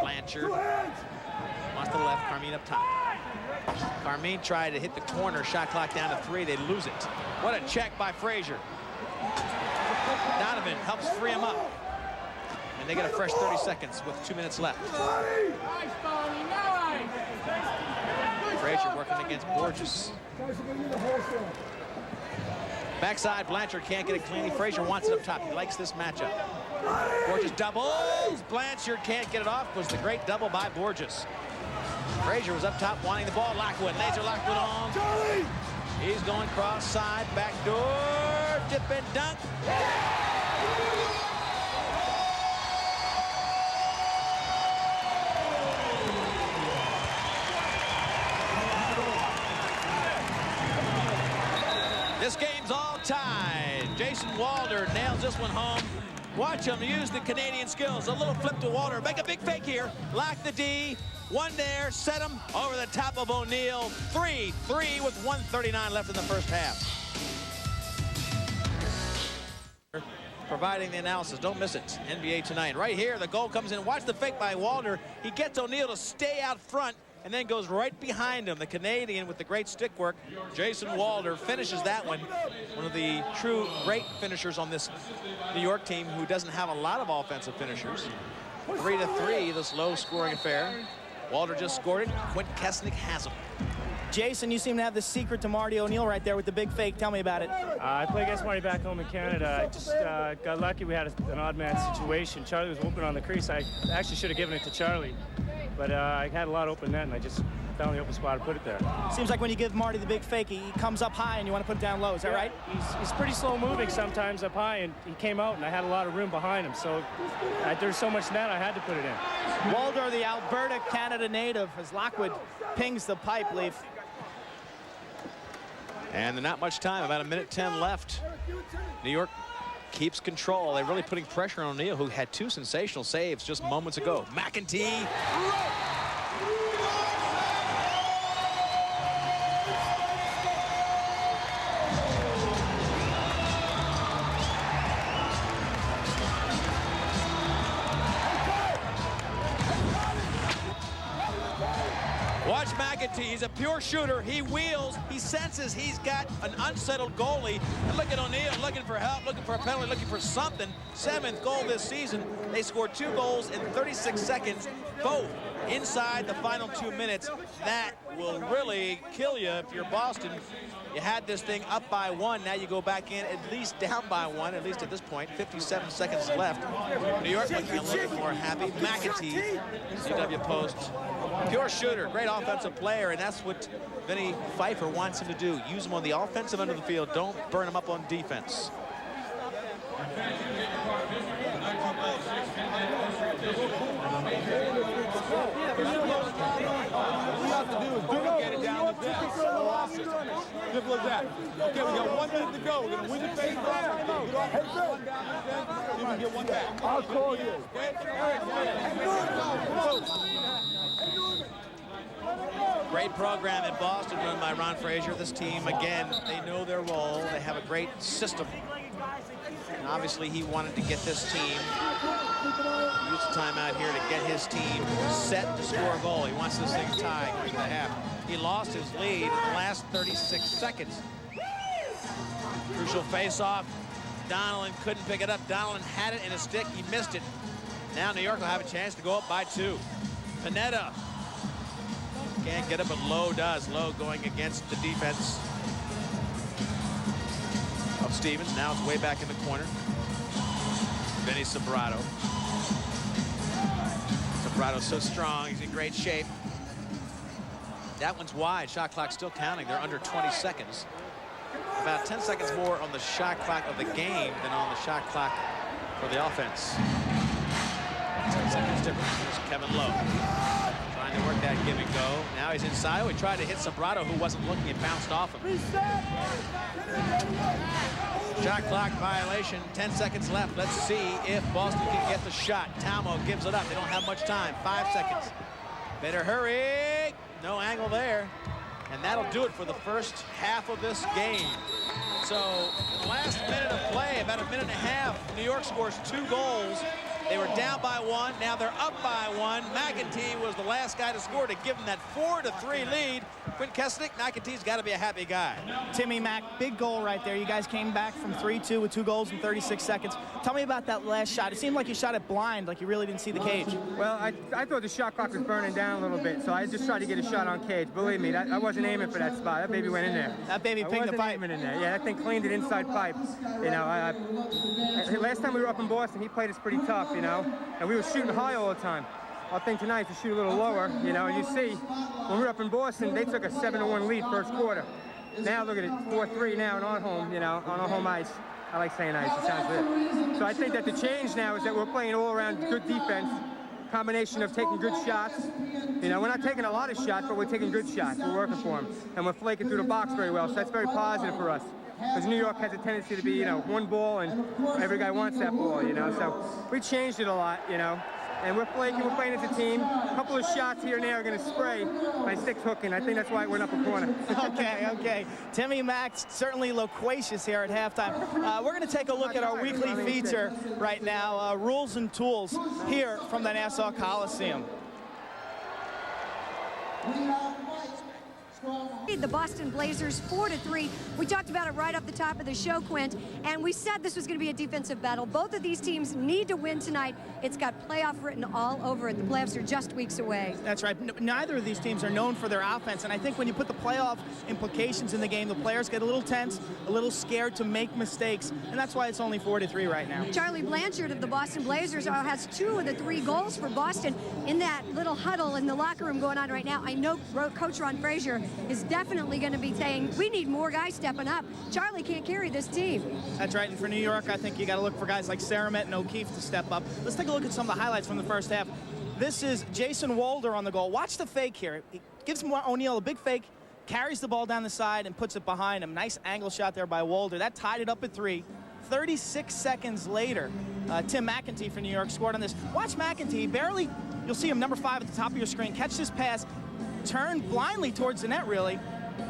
Blanchard wants to left, Carmine up top. Carmine tried to hit the corner, shot clock down to 3. They lose it. What a check by Frazier. Donovan helps free him up. And they get a fresh 30 seconds with 2 minutes left. Frazier working against Borges. Backside, Blanchard can't get it cleanly. Frazier wants it up top. He likes this matchup. Borges doubles. Blanchard can't get it off. Was the great double by Borges. Frazier was up top wanting the ball. Lockwood, laser Lockwood on. He's going cross side, back door, dip and dunk. This game's all tied. Jason Walder nails this one home. Watch him use the Canadian skills. A little flip to Walder. Make a big fake here. Lock the D. One there. Set him over the top of O'Neal. 3-3 with 1:39 left in the first half. Providing the analysis. Don't miss it. NBA Tonight. Right here, the goal comes in. Watch the fake by Walder. He gets O'Neal to stay out front and then goes right behind him. The Canadian with the great stick work. Jason Walder finishes that one. One of the true great finishers on this New York team who doesn't have a lot of offensive finishers. 3-3, this low-scoring affair. Walder just scored it. Quint Kesnick has him. Jason, you seem to have the secret to Marty O'Neal right there with the big fake. Tell me about it. I play against Marty back home in Canada. I just got lucky. We had an odd man situation. Charlie was open on the crease. I actually should have given it to Charlie, but I had a lot of open net, and I just found the open spot to put it there. Seems like when you give Marty the big fake, he comes up high and you want to put it down low. Is that right? He's pretty slow moving sometimes up high, and he came out, and I had a lot of room behind him. So there's so much net, I had to put it in. Walder, the Alberta, Canada native, as Lockwood pings the pipe, Leaf. And not much time, about 1:10 left. New York keeps control. They're really putting pressure on O'Neal, who had 2 sensational saves just moments ago. McEntee. Watch McEntee, he's a pure shooter. He wheels, he senses he's got an unsettled goalie. And look at O'Neal looking for help, looking for a penalty, looking for something. 7th goal this season. They scored 2 goals in 36 seconds, both inside the final 2 minutes. That will really kill you if you're Boston. You had this thing up by 1. Now you go back in at least down by 1, at least at this point. 57 seconds left. New York looking a little bit more happy. McEntee, CW Post. Pure shooter, great offensive player, and that's what Vinny Pfeiffer wants him to do. Use him on the offensive end of the field. Don't burn him up on defense. Get it down the deck. Simple as that. Okay, we got 1 minute to go. We're going to win the face off. You can get one back. I'll call you. Great program in Boston run by Ron Frazier. This team, again, they know their role. They have a great system. And obviously, he wanted to get this team, use the timeout here to get his team set to score a goal. He wants this thing tied in the half. He lost his lead in the last 36 seconds. Crucial face-off. Donnellan couldn't pick it up. Donnellan had it in his stick. He missed it. Now New York will have a chance to go up by 2. Panetta can't get it, but Lowe does. Lowe going against the defense of Stevens. Now it's way back in the corner. Vinny Sobrato. Sobrato's so strong. He's in great shape. That one's wide. Shot clock still counting. They're under 20 seconds. About 10 seconds more on the shot clock of the game than on the shot clock for the offense. 10 seconds difference. Here's Kevin Lowe. Trying to work that give and go. Now he's inside. He tried to hit Sobrato, who wasn't looking, and bounced off him. Shot clock violation. 10 seconds left. Let's see if Boston can get the shot. Talmo gives it up. They don't have much time. 5 seconds. Better hurry. No angle there. And that'll do it for the first half of this game. So, in the last minute of play, about 1.5 minutes, New York scores 2 goals. They were down by 1. Now they're up by 1. McEntee was the last guy to score to give them that 4-3 lead. Quint Kesnick, McEntee's got to be a happy guy. Timmy Mack, big goal right there. You guys came back from 3-2 with 2 goals in 36 seconds. Tell me about that last shot. It seemed like you shot it blind, like you really didn't see the cage. Well, I thought the shot clock was burning down a little bit, so I just tried to get a shot on cage. Believe me, I wasn't aiming for that spot. That baby went in there. That baby pinged the pipe. Aiming in there. Yeah, that thing cleaned it inside pipe. You know, last time we were up in Boston, he played us pretty tough, you know, and we were shooting high all the time. Our thing tonight is to shoot a little lower, you know, and you see, when we were up in Boston, they took a 7-1 lead first quarter. Now look at it, 4-3 now and on home, you know, on our home ice. I like saying ice, it sounds good. So I think that the change now is that we're playing all around good defense, combination of taking good shots. You know, we're not taking a lot of shots, but we're taking good shots. We're working for them. And we're flaking through the box very well, so that's very positive for us. because New York has a tendency to be, you know, one ball and every guy wants that ball, you know. So we changed it a lot, you know. And we're playing as a team. A couple of shots here and there are going to spray. My stick's hooking. I think that's why it went up a corner. Okay. Timmy Mack's certainly loquacious here at halftime. We're going to take a look at our weekly feature right now, Rules and Tools, here from the Nassau Coliseum. The Boston Blazers 4-3. We talked about it right off the top of the show, Quint, and we said this was going to be a defensive battle. Both of these teams need to win tonight. It's got playoff written all over it. The playoffs are just weeks away. That's right. Neither of these teams are known for their offense, and I think when you put the playoff implications in the game, the players get a little tense, a little scared to make mistakes, and that's why it's only 4-3 right now. Charlie Blanchard of the Boston Blazers has 2 of the 3 goals for Boston in that little huddle in the locker room going on right now. I know Coach Ron Frazier is definitely going to be saying, we need more guys stepping up. Charlie can't carry this team. That's right, and for New York, I think you got to look for guys like Saramet and O'Keefe to step up. Let's take a look at some of the highlights from the first half. This is Jason Wolder on the goal. Watch the fake here. He gives O'Neal a big fake, carries the ball down the side and puts it behind him. Nice angle shot there by Wolder. That tied it up at 3. 36 seconds later, Tim McEntee for New York scored on this. Watch McEntee, barely, you'll see him number 5 at the top of your screen, catch this pass, turn blindly towards the net, really,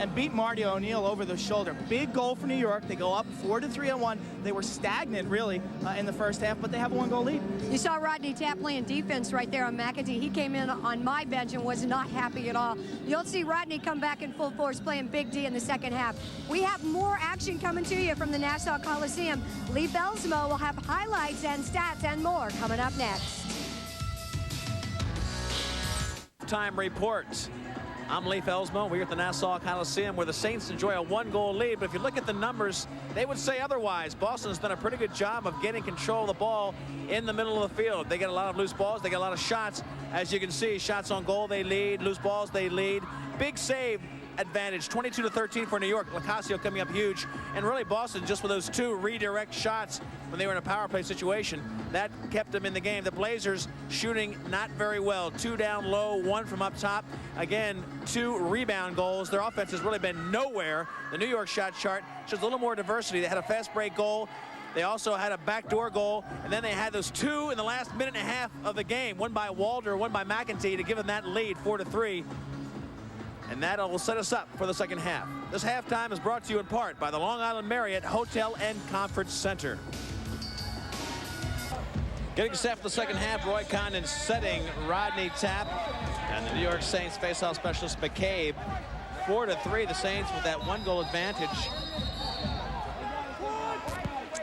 and beat Marty O'Neal over the shoulder. Big goal for New York. They go up 4-3 on 1. They were stagnant, really, in the first half, but they have a 1-goal lead. You saw Rodney Tapp playing defense right there on McEntee. He came in on my bench and was not happy at all. You'll see Rodney come back in full force playing Big D in the second half. We have more action coming to you from the Nassau Coliseum. Lee Belsmo will have highlights and stats and more coming up next. Time report. I'm Lee Felsmo. We're at the Nassau Coliseum where the Saints enjoy a 1-goal lead. But if you look at the numbers, they would say otherwise. Boston's done a pretty good job of getting control of the ball in the middle of the field. They get a lot of loose balls. They get a lot of shots. As you can see, shots on goal, they lead. Loose balls, they lead. Big save advantage, 22-13 for New York. Lacrosse coming up huge. And really Boston, just with those 2 redirect shots when they were in a power play situation, that kept them in the game. The Blazers shooting not very well. 2 down low, 1 from up top. Again, 2 rebound goals. Their offense has really been nowhere. The New York shot chart shows a little more diversity. They had a fast break goal. They also had a backdoor goal, and then they had those 2 in the last minute and a half of the game. 1 by Walder, 1 by McEntee to give them that lead, 4-3. And that will set us up for the second half. This halftime is brought to you in part by the Long Island Marriott Hotel and Conference Center. Getting set for the second half, Roy Condon setting Rodney Tapp. And the New York Saints face-off specialist McCabe. 4-3, the Saints with that 1-goal advantage.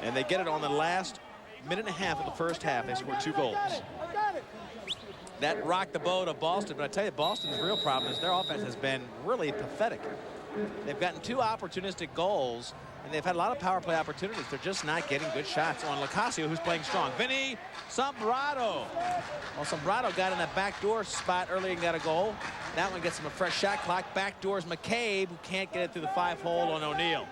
And they get it on the last minute and a half of the first half. They scored 2 goals. That rocked the boat of Boston, but I tell you, Boston's real problem is their offense has been really pathetic. They've gotten 2 opportunistic goals, and they've had a lot of power play opportunities. They're just not getting good shots on Lacrosse, who's playing strong. Vinny Sombrado. Well, Sombrado got in that backdoor spot early and got a goal. That one gets him a fresh shot clock. Backdoors McCabe, who can't get it through the 5-hole on O'Neal.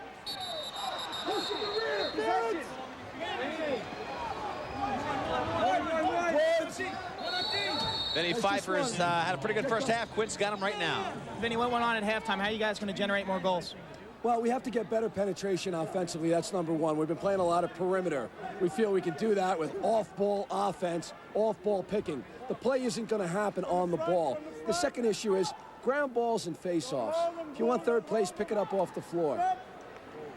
Vinny Pfeiffer's had a pretty good first half. Quint's got him right now. Vinny, what went on at halftime? How are you guys going to generate more goals? Well, we have to get better penetration offensively. That's number 1. We've been playing a lot of perimeter. We feel we can do that with off-ball offense, off-ball picking. The play isn't going to happen on the ball. The second issue is ground balls and face-offs. If you want third place, pick it up off the floor.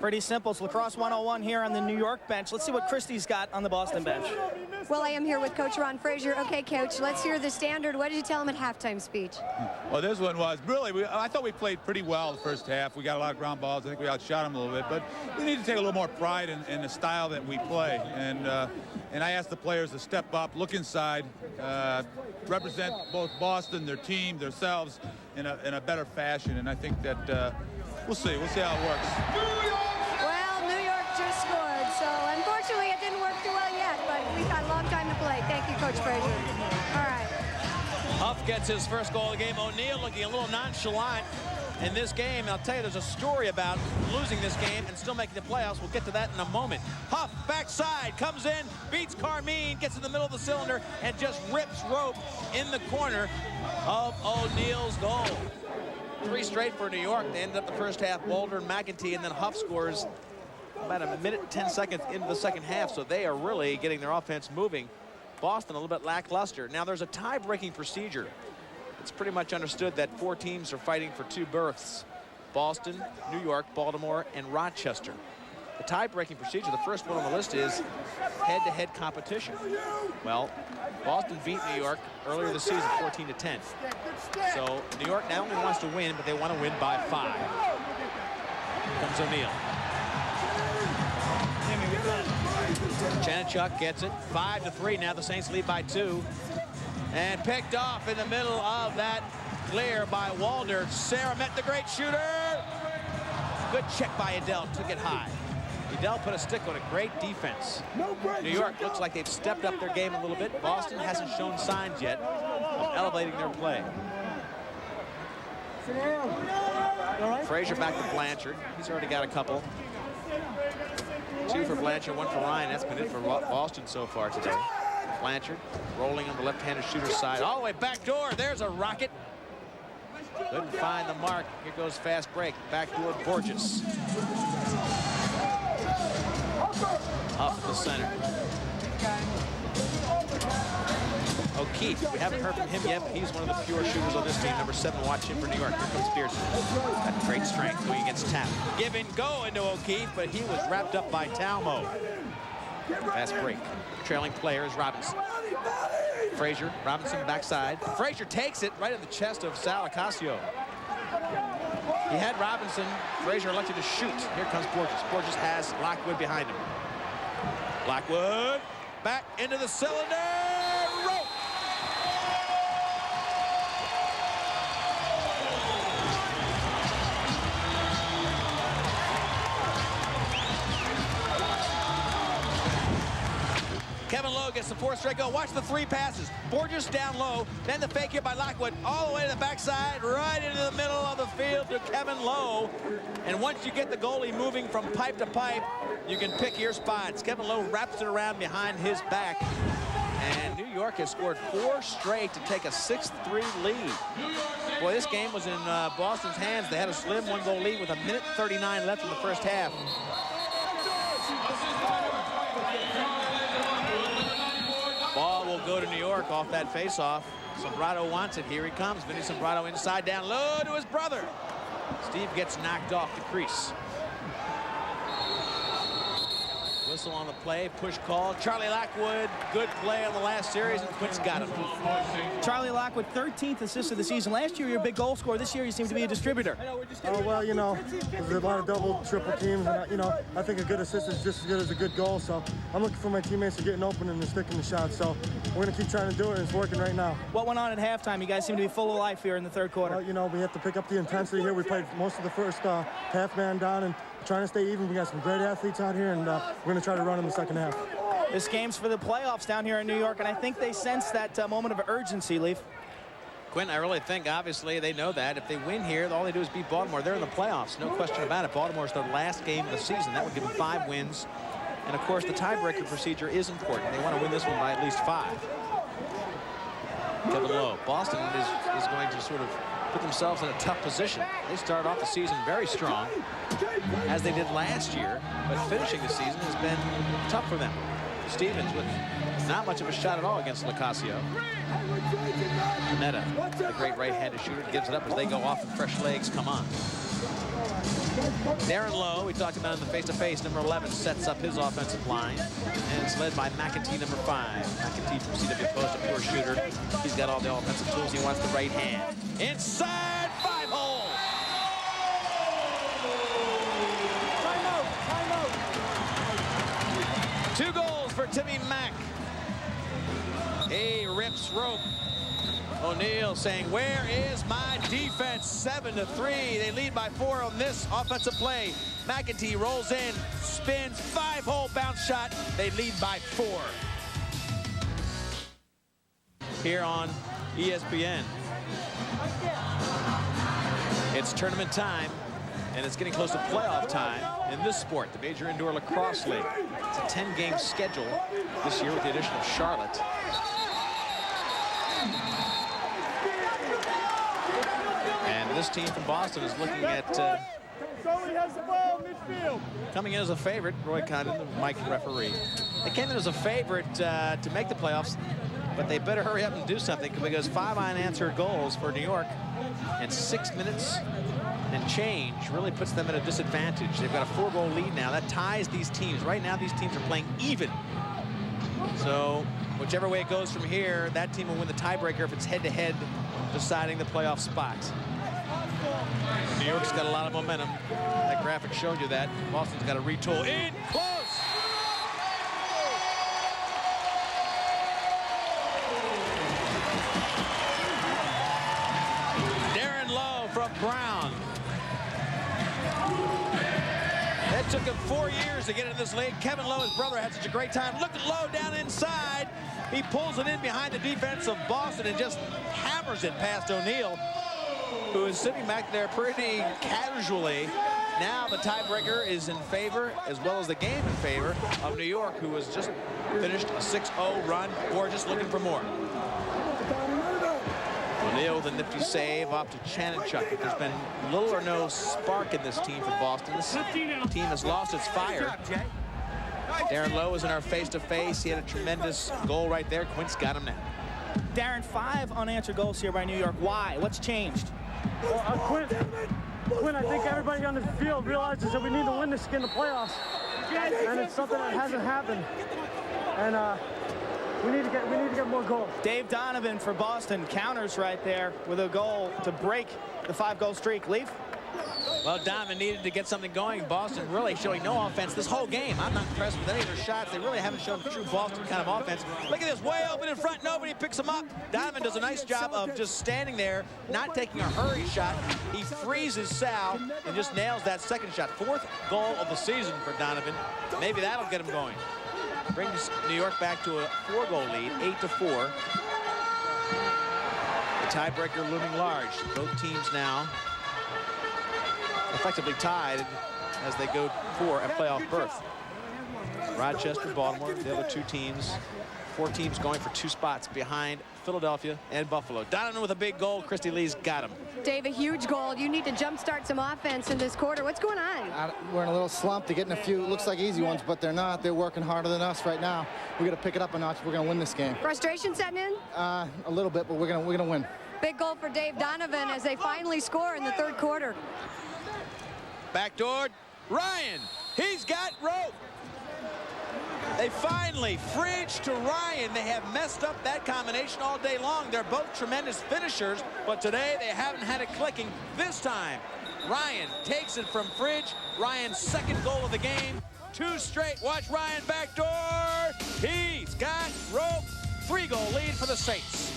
Pretty simple. It's Lacrosse 101 here on the New York bench. Let's see what Christie's got on the Boston bench. Well, I am here with Coach Ron Frazier. Okay, Coach, let's hear the standard. What did you tell him at halftime speech? Well, this one was really, I thought we played pretty well the first half. We got a lot of ground balls. I think we outshot them a little bit, but we need to take a little more pride in the style that we play. And I asked the players to step up, look inside, represent both Boston, their team, themselves in a better fashion. And I think that we'll see how it works. Well, New York just scored, so unfortunately it didn't work too well yet, but we've got a long time to play. Thank you, Coach Frazier. All right. Huff gets his first goal of the game. O'Neal looking a little nonchalant in this game. And I'll tell you, there's a story about losing this game and still making the playoffs. We'll get to that in a moment. Huff, backside, comes in, beats Carmine, gets in the middle of the cylinder, and just rips rope in the corner of O'Neal's goal. 3 straight for New York. They ended up the first half, Boulder and McEntee, and then Huff scores about a minute and 10 seconds into the second half, so they are really getting their offense moving. Boston a little bit lackluster. Now there's a tie-breaking procedure. It's pretty much understood that 4 teams are fighting for 2 berths. Boston, New York, Baltimore, and Rochester. The tie-breaking procedure, the first one on the list is head-to-head competition. Well, Boston beat New York earlier this season, 14-10. So New York not only wants to win, but they want to win by 5. Here comes O'Neal. Janachuk gets it, 5-3. Now the Saints lead by 2. And picked off in the middle of that clear by Walder. Sarah, the great shooter. Good check by Adele, took it high. Adele put a stick on it, great defense. New York looks like they've stepped up their game a little bit. Boston hasn't shown signs yet of elevating their play. Frazier back to Blanchard. He's already got a couple. 2 for Blanchard, 1 for Ryan. That's been it for Boston so far today. Blanchard rolling on the left-handed shooter's side. All the way back door. There's a rocket. Couldn't find the mark. Here goes fast break. Backdoor Borges. Up the center. O'Keefe, we haven't heard from him yet, but he's one of the fewer shooters on this team. Number 7, watch him for New York. Here comes Pearson. Got great strength going against Tap. Give and go into O'Keefe, but he was wrapped up by Talmo. Fast break. Trailing player is Robinson. Frazier, Robinson backside. Frazier takes it right in the chest of Sal Acasio. He had Robinson. Frazier elected to shoot. Here comes Borges. Borges has Lockwood behind him. Lockwood back into the cylinder. Rope. Kevin Lowe gets the 4th straight goal. Watch the 3 passes. Borges down low, then the fake here by Lockwood, all the way to the backside, right into the middle of the field to Kevin Lowe. And once you get the goalie moving from pipe to pipe, you can pick your spots. Kevin Lowe wraps it around behind his back. And New York has scored 4 straight to take a 6-3 lead. Boy, this game was in Boston's hands. They had a slim 1-goal lead with a minute 39 left in the first half. Ball will go to New York off that face-off. Sombrado wants it. Here he comes. Vinny Sombrado inside down low to his brother. Steve gets knocked off the crease. Whistle on the play, push call. Charlie Lockwood, good play on the last series, and Quinn's got him. Charlie Lockwood, 13th assist of the season. Last year, you were a big goal scorer. This year, you seem to be a distributor. Oh, well, you know, there's a lot of double, triple teams, and, you know, I think a good assist is just as good as a good goal, so I'm looking for my teammates to get open and to stick in the shot, so we're going to keep trying to do it, and it's working right now. What went on at halftime? You guys seem to be full of life here in the 3rd quarter. Well, you know, we have to pick up the intensity here. We played most of the first half man down, and trying to stay even. We got some great athletes out here, and we're going to try to run in the second half. This game's for the playoffs down here in New York, and I think they sense that moment of urgency, Leaf. Quinn, I really think, obviously, they know that. If they win here, all they do is beat Baltimore. They're in the playoffs, no question about it. Baltimore's their last game of the season. That would give them 5 wins. And, of course, the tiebreaker procedure is important. They want to win this one by at least 5. Kevin Lowe. Boston is going to sort of put themselves in a tough position. They started off the season very strong, as they did last year, but finishing the season has been tough for them. Stevens with not much of a shot at all against Lacasio. Panetta, the great right-handed shooter, gives it up as they go off and fresh legs come on. Darren Lowe, we talked about in the face-to-face, number 11, sets up his offensive line, and it's led by McEntee, number 5. McEntee from CW Post, a pure shooter. He's got all the offensive tools. He wants the right hand. Inside, 5-hole! Timeout. 2 goals for Timmy Mack. He rips rope. O'Neal saying, where is my defense? 7-3. They lead by 4 on this offensive play. McEntee rolls in, spins, 5-hole bounce shot. They lead by 4. Here on ESPN. It's tournament time, and it's getting close to playoff time in this sport, the Major Indoor Lacrosse League. It's a 10-game schedule this year with the addition of Charlotte. And this team from Boston is looking at Sully has the ball midfield. Coming in as a favorite, Roy Condon, the Mike referee. They came in as a favorite to make the playoffs, but they better hurry up and do something because 5 unanswered goals for New York in 6 minutes and change really puts them at a disadvantage. They've got a 4-goal lead now. That ties these teams. Right now, these teams are playing even. So whichever way it goes from here, that team will win the tiebreaker if it's head-to-head deciding the playoff spot. New York's got a lot of momentum. That graphic showed you that. Boston's got to retool in close. Darren Lowe from Brown. It took him 4 years to get into this league. Kevin Lowe, his brother, had such a great time. Look at Lowe down inside. He pulls it in behind the defense of Boston and just hammers it past O'Neal, who is sitting back there pretty casually. Now the tiebreaker is in favor, as well as the game in favor of New York, who has just finished a 6-0 run. Gorgeous, looking for more. O'Neal with a nifty save off to Chanachuk. There's been little or no spark in this team for Boston. This team has lost its fire. Darren Lowe is in our face-to-face. He had a tremendous goal right there. Quint's got him now. Darren, 5 unanswered goals here by New York. Why? What's changed? Well, Quinn, I think everybody on the field realizes that we need to win this in the playoffs. And it's something that hasn't happened. And we need to get more goals. Dave Donovan for Boston counters right there with a goal to break the 5-goal streak. Leaf? Well, Donovan needed to get something going. Boston really showing no offense this whole game. I'm not impressed with any of their shots. They really haven't shown true Boston kind of offense. Look at this, way open in front. Nobody picks him up. Donovan does a nice job of just standing there, not taking a hurry shot. He freezes Sal and just nails that second shot. 4th goal of the season for Donovan. Maybe that'll get him going. Brings New York back to a 4-goal lead, 8-4. The tiebreaker looming large. Both teams now effectively tied as they go for a playoff berth. Rochester, Baltimore, the other 2 teams. 4 teams going for 2 spots behind Philadelphia and Buffalo. Donovan with a big goal. Christy Lee's got him. Dave, a huge goal. You need to jumpstart some offense in this quarter. What's going on? We're in a little slump. They're getting a few, looks like easy ones, but they're not. They're working harder than us right now. We got to pick it up a notch. We're going to win this game. Frustration setting in? A little bit, but we're going to win. Big goal for Dave Donovan as they finally score in the 3rd quarter. Backdoor, Ryan, he's got rope. They finally, Fridge to Ryan. They have messed up that combination all day long. They're both tremendous finishers, but today they haven't had it clicking. This time, Ryan takes it from Fridge. Ryan's 2nd goal of the game. 2 straight, watch Ryan backdoor. He's got rope. 3-goal lead for the Saints.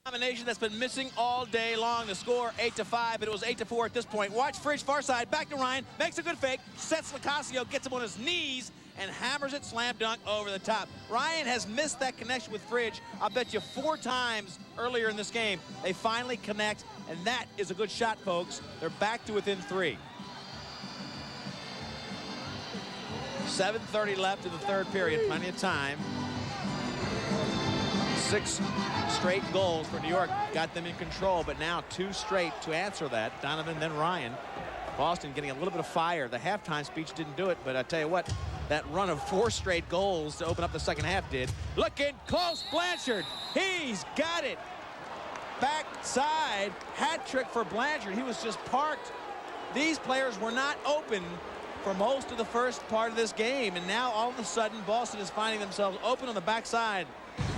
Combination that's been missing all day long. The score 8-5, but it was 8-4 at this point. Watch Fridge far side, back to Ryan, makes a good fake, sets Lacrosse, gets him on his knees, and hammers it slam dunk over the top. Ryan has missed that connection with Fridge, I'll bet you 4 times earlier in this game. They finally connect, and that is a good shot, folks. They're back to within 3. 7:30 left in the 3rd period, plenty of time. 6 straight goals for New York got them in control, but now 2 straight to answer that. Donovan, then Ryan. Boston getting a little bit of fire. The halftime speech didn't do it, but I tell you what, that run of 4 straight goals to open up the second half did. Looking close, Blanchard. He's got it. Backside, hat trick for Blanchard. He was just parked. These players were not open for most of the first part of this game, and now all of a sudden Boston is finding themselves open on the backside.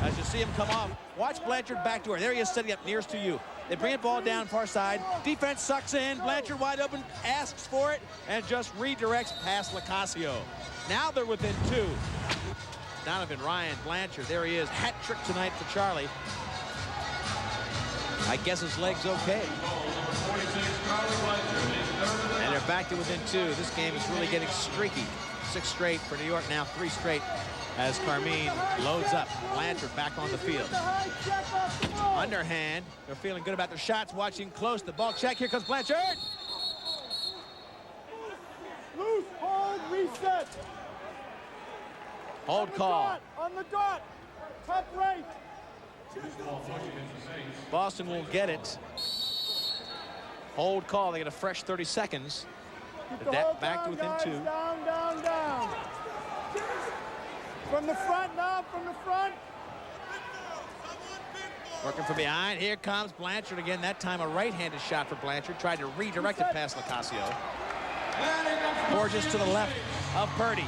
As you see him come off, watch Blanchard backdoor. There he is setting up nearest to you. They bring it ball down far side. Defense sucks in. Blanchard wide open, asks for it, and just redirects past Lacasio. Now they're within 2. Donovan, Ryan, Blanchard. There he is. Hat trick tonight for Charlie. I guess his leg's okay. And they're back to within 2. This game is really getting streaky. 6 straight for New York, now 3 straight. As Carmine loads up. Blanchard back on the field. Underhand. They're feeling good about their shots. Watching close. The ball check. Here comes Blanchard. Loose, hold, reset. Hold call. On the dot. Top right. Boston will get it. Hold call. They get a fresh 30 seconds. Back to within 2. Down. From the front now, from the front. Working from behind. Here comes Blanchard again. That time a right-handed shot for Blanchard. Tried to redirect it past Lacrosse. Borges to the left of Purdy.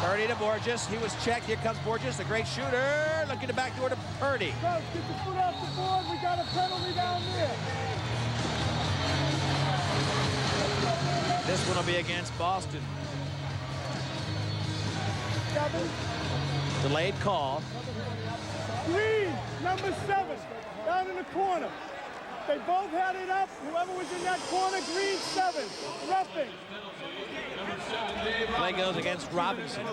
Purdy to Borges. He was checked. Here comes Borges, the great shooter. Looking to backdoor to Purdy. Coach, get the foot off the board. We got a penalty down there. This one will be against Boston. 7. Delayed call. Green, number 7, down in the corner. They both had it up. Whoever was in that corner, Green 7, roughing. Play goes against Robinson.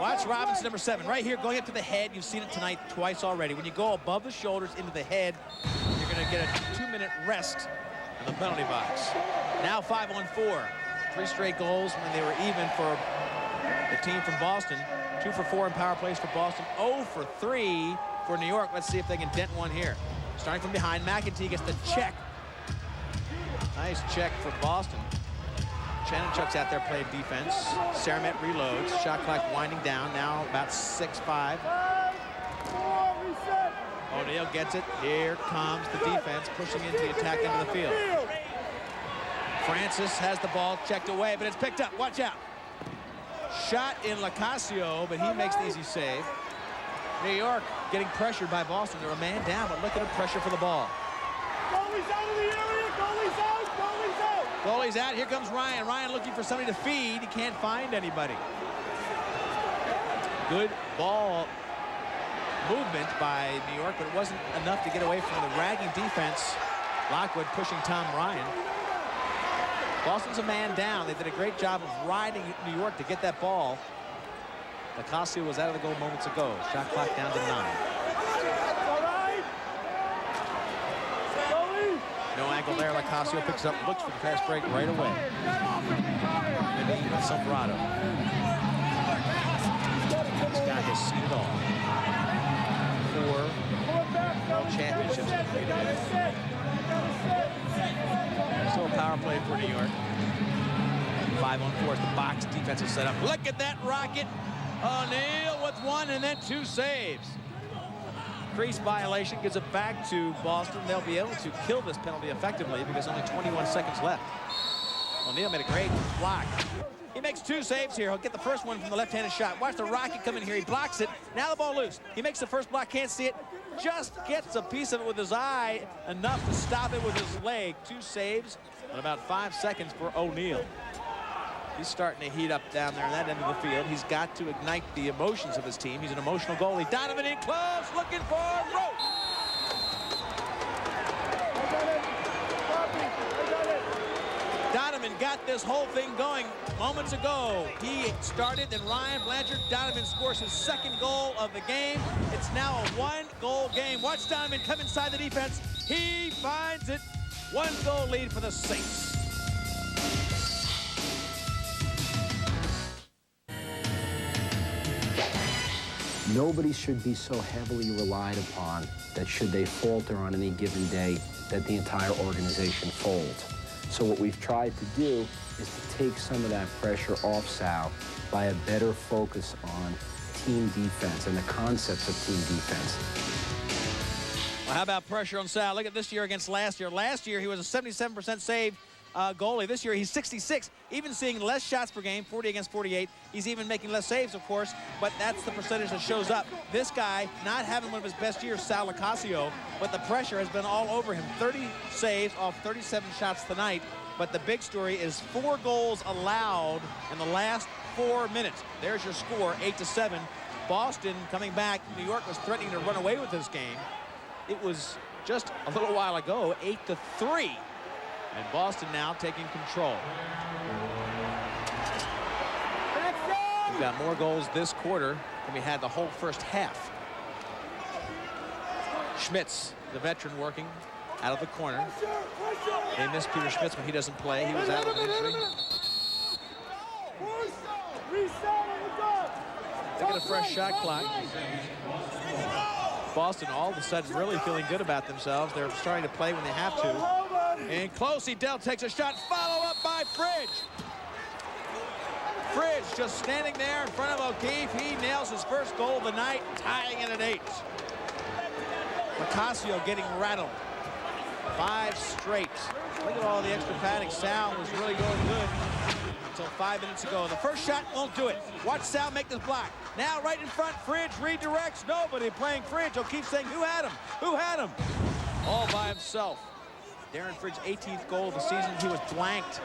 Watch Robinson, number 7, right here, going up to the head. You've seen it tonight twice already. When you go above the shoulders into the head, you're going to get a 2-minute rest in the penalty box. Now 5-on-4. 3 straight goals when they were even for the team from Boston. 2 for 4 in power plays for Boston. 0 for 3 for New York. Let's see if they can dent one here. Starting from behind, McEntee gets the check. Nice check for Boston. Chanachuk's out there playing defense. Saramet reloads. Shot clock winding down. Now about 6-5. O'Neal gets it. Here comes the defense pushing into the attack end of the field. Francis has the ball checked away, but it's picked up. Watch out. Shot in Lacasio, but he makes the easy save. New York getting pressured by Boston. They're a man down, but look at him pressure for the ball. Goalie's out of the area. Goalie's out. Goalie's out. Goalie's out. Here comes Ryan. Ryan looking for somebody to feed. He can't find anybody. Good ball movement by New York, but it wasn't enough to get away from the ragging defense. Lockwood pushing Tom Ryan. Boston's a man down. They did a great job of riding New York to get that ball. Lacasio was out of the goal moments ago. Shot clock down to 9. No angle there. Lacasio picks up, looks for the fast break right away. Maybe Sombrado. This guy has seen it all. 4 world championships. Still a power play for New York. 5-on-4 as the box defense is set up. Look at that rocket. O'Neal with 1 and then 2 saves. Crease violation gives it back to Boston. They'll be able to kill this penalty effectively because only 21 seconds left. O'Neal made a great block. He makes 2 saves here. He'll get the first one from the left-handed shot. Watch the rocket come in here. He blocks it. Now the ball loose. He makes the first block. Can't see it. Just gets a piece of it with his eye. Enough to stop it with his leg. 2 saves in about 5 seconds for O'Neal. He's starting to heat up down there in that end of the field. He's got to ignite the emotions of his team. He's an emotional goalie. Donovan in close, looking for Rowe. Donovan got this whole thing going moments ago. He started, then Ryan Blanchard. Donovan scores his 2nd goal of the game. It's now a 1-goal game. Watch Donovan come inside the defense. He finds it. 1-goal lead for the Saints. Nobody should be so heavily relied upon that should they falter on any given day that the entire organization folds. So what we've tried to do is to take some of that pressure off Sal by a better focus on team defense and the concepts of team defense. Well, how about pressure on Sal? Look at this year against last year. Last year he was a 77% save goalie. This year he's 66, even seeing less shots per game, 40 against 48. He's even making less saves, of course, but that's the percentage that shows up. This guy not having one of his best years, Sal Lacasio, but the pressure has been all over him. 30 saves off 37 shots tonight, but the big story is 4 goals allowed in the last 4 minutes. There's your score, 8-7. Boston coming back. New York was threatening to run away with this game. It was just a little while ago, 8-3. And Boston now taking control. We've got more goals this quarter than we had the whole first half. Schmitz, the veteran, working out of the corner. They miss Peter Schmitz when he doesn't play. He was out with an injury. They get a fresh shot clock. Boston all of a sudden really feeling good about themselves. They're starting to play when they have to. And close, Dell takes a shot, follow up by Fridge. Fridge just standing there in front of O'Keefe. He nails his first goal of the night, tying it at 8. Lacrosse getting rattled. 5 straight. Look at all the extra padding. Sal was really going good until 5 minutes ago. The first shot won't do it. Watch Sal make this block. Now right in front, Fridge redirects. Nobody playing Fridge. O'Keefe saying, who had him? Who had him? All by himself. Darren Fridge, 18th goal of the season. He was blanked.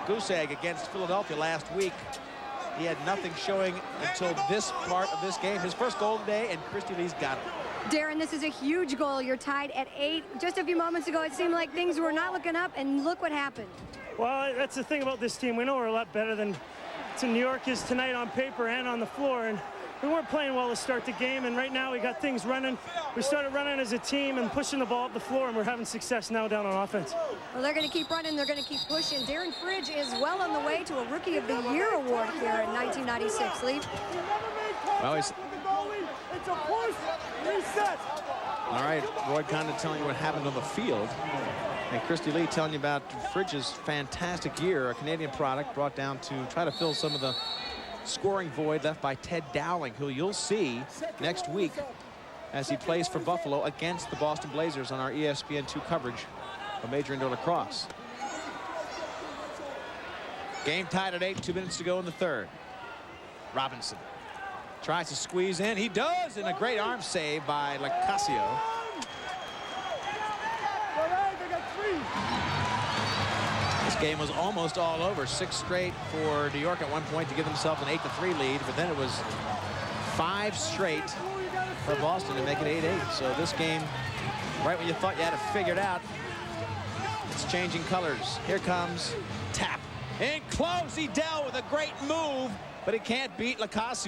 Goose egg against Philadelphia last week. He had nothing showing until this part of this game. His first goal today, and Christy Lee's got it. Darren, this is a huge goal. You're tied at 8. Just a few moments ago, it seemed like things were not looking up, and look what happened. Well, that's the thing about this team. We know we're a lot better than New York is tonight on paper and on the floor, and we weren't playing well to start the game, and right now we got things running. We started running as a team and pushing the ball up the floor, and we're having success now down on offense. Well, they're going to keep running. They're going to keep pushing. Darren Fridge is well on the way to a Rookie of the Year award here in 1996. Leaf. Well, it's a push, reset. All right, Roy Condon telling you what happened on the field. And Christy Lee telling you about Fridge's fantastic year, a Canadian product brought down to try to fill some of the scoring void left by Ted Dowling, who you'll see next week as he plays for Buffalo against the Boston Blazers on our ESPN2 coverage of Major Indoor Lacrosse. Game tied at 8, 2 minutes to go in the third. Robinson tries to squeeze in. He does, and a great arm save by Lacrosse. This game was almost all over. 6 straight for New York at one point to give themselves an 8-3 lead, but then it was 5 straight for Boston to make it 8-8. So this game, right when you thought you had it figured out, it's changing colors. Here comes Tap. In close, Edel with a great move, but he can't beat Lacrosse.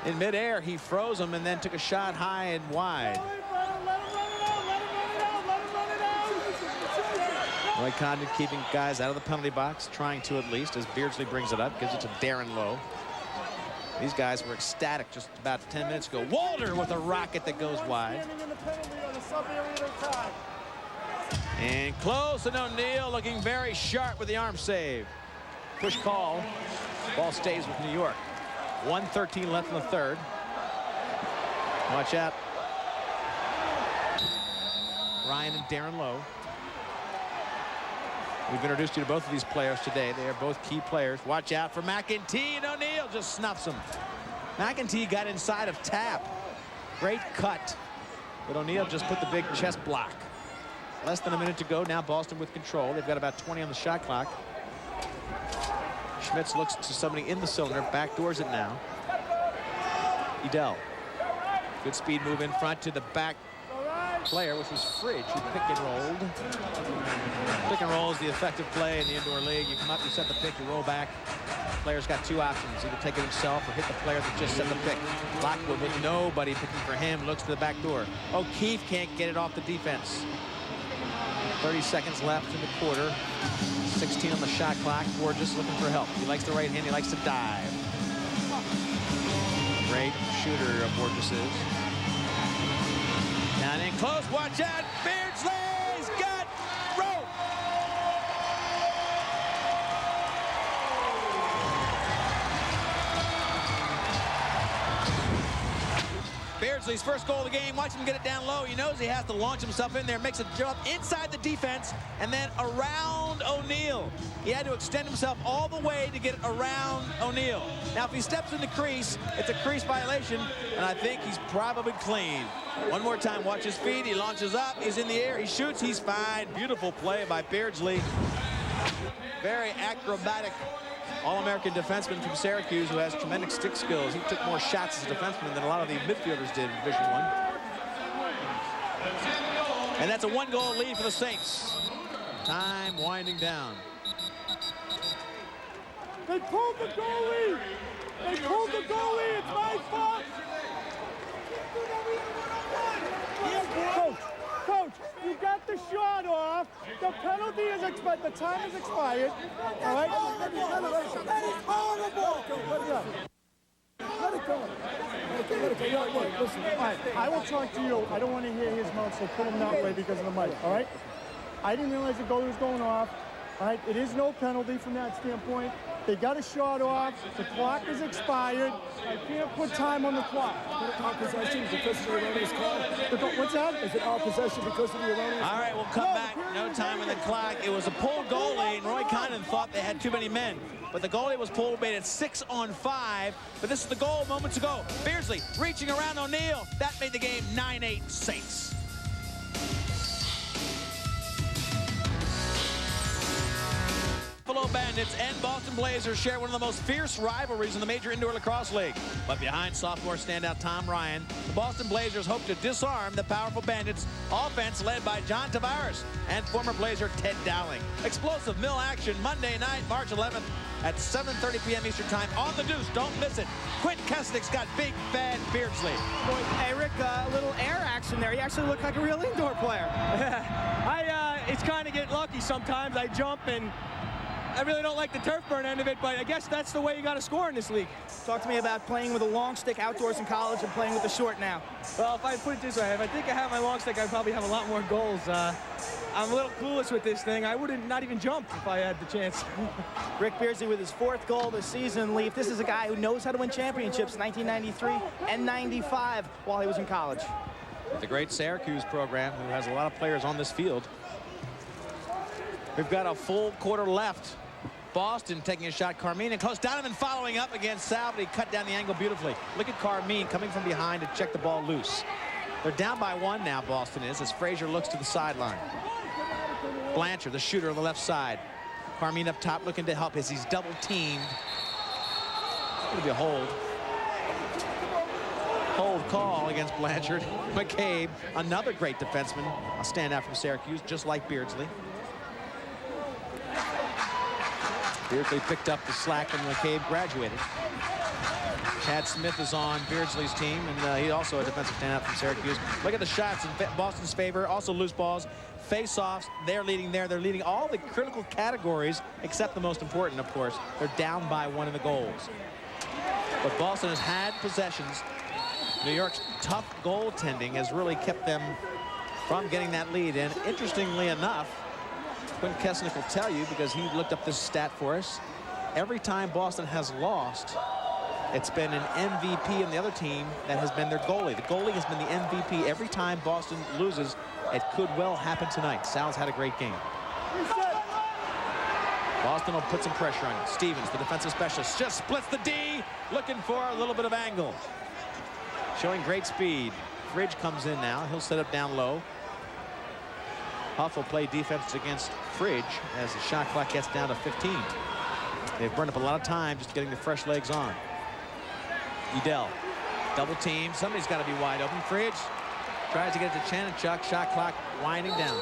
In midair, he froze him and then took a shot high and wide. Roy Condon keeping guys out of the penalty box, trying to at least, as Beardsley brings it up, gives it to Darren Lowe. These guys were ecstatic just about 10 minutes ago. Walter with a rocket that goes wide. And close, and O'Neal looking very sharp with the arm save. Push call. Ball stays with New York. 1:13 left in the third. Watch out. Ryan and Darren Lowe. We've introduced you to both of these players today. They are both key players. Watch out for McEntee, and O'Neal just snuffs him. McEntee got inside of Tap. Great cut. But O'Neal just put the big chest block. Less than a minute to go. Now Boston with control. They've got about 20 on the shot clock. Schmitz looks to somebody in the cylinder. Backdoors it now. Edel. Good speed move in front to the back player, which was Fridge, who pick and rolled. Pick and roll is the effective play in the indoor league. You come up, you set the pick, you roll back. Player's got 2 options, either take it himself or hit the player that just set the pick. Lockwood with nobody picking for him, looks to the back door. O'Keefe can't get it off the defense. 30 seconds left in the quarter. 16 on the shot clock. Borges looking for help. He likes the right hand, he likes to dive. Great shooter of Borges is. Down in close, watch out, Beardsley's got rope. Beardsley's first goal of the game. Watch him get it down low. He knows he has to launch himself in there, makes a jump inside the defense, and then around O'Neal. He had to extend himself all the way to get it around O'Neal. Now, if he steps in the crease, it's a crease violation, and I think he's probably clean. One more time, watch his feet. He launches up, he's in the air, he shoots, he's fine. Beautiful play by Beardsley. Very acrobatic All-American defenseman from Syracuse who has tremendous stick skills. He took more shots as a defenseman than a lot of the midfielders did in Division I. And that's a 1-goal lead for the Saints. Time winding down. They pulled the goalie! They pulled the goalie! It's my fault! Coach, you got the shot off. The penalty is expired. The time is expired. All right? That is horrible. Let it Listen, all right, I will talk to you. I don't want to hear his mouth, so put him that way because of the mic, all right? I didn't realize the goalie was going off. All right, it is no penalty from that standpoint. They got a shot off. The clock is expired. I can't put time on the clock. Is it our possession because of the erroneous call? What's that? Is it our possession because of the erroneous call? All right, we'll come back. No time on the clock. It was a pull goalie, and Roy Condon thought they had too many men. But the goalie was pulled, made it 6-on-5. But this is the goal moments ago. Beardsley reaching around O'Neill. That made the game 9-8 Saints. Buffalo Bandits and Boston Blazers share one of the most fierce rivalries in the Major Indoor Lacrosse League. But behind sophomore standout Tom Ryan, the Boston Blazers hope to disarm the powerful Bandits' offense led by John Tavares and former Blazer Ted Dowling. Explosive mill action Monday night, March 11th at 7:30 p.m. Eastern Time on the Deuce. Don't miss it. Quint Kesnick's got big, bad Beardsley. Hey, Rick, a little air action there. You actually look like a real indoor player. It's kind of get lucky sometimes. I jump and I really don't like the turf burn end of it, but I guess that's the way you got to score in this league. Talk to me about playing with a long stick outdoors in college and playing with the short now. Well, if I put it this way, if I think I have my long stick, I'd probably have a lot more goals. I'm a little clueless with this thing. I wouldn't not even jump if I had the chance. Rick Beardsley with his 4th goal this season. Leaf, this is a guy who knows how to win championships 1993 and 95 while he was in college. The great Syracuse program, who has a lot of players on this field. We've got a full quarter left. Boston taking a shot. Carmine and close. Donovan following up against Sal, but he cut down the angle beautifully. Look at Carmine coming from behind to check the ball loose. They're down by 1 now, Boston is, as Frazier looks to the sideline. Blanchard, the shooter on the left side. Carmine up top looking to help as he's double teamed. It's going to be a hold. Hold call against Blanchard. McCabe, another great defenseman, a standout from Syracuse, just like Beardsley. Beardsley picked up the slack when McCabe graduated. Chad Smith is on Beardsley's team, and he's also a defensive standout from Syracuse. Look at the shots in Boston's favor. Also loose balls, face-offs. They're leading there. They're leading all the critical categories, except the most important, of course. They're down by 1 in the goals. But Boston has had possessions. New York's tough goaltending has really kept them from getting that lead. And interestingly enough, Quint Kesnick will tell you, because he looked up this stat for us, every time Boston has lost, it's been an MVP on the other team that has been their goalie. The goalie has been the MVP every time Boston loses. It could well happen tonight. Sal's had a great game. Boston will put some pressure on it. Stevens, the defensive specialist, just splits the D, looking for a little bit of angle. Showing great speed. Fridge comes in now. He'll set up down low. Huff will play defense against Fridge as the shot clock gets down to 15. They've burned up a lot of time just getting the fresh legs on. Edel, double team. Somebody's got to be wide open. Fridge tries to get it to Chanachuk. Shot clock winding down.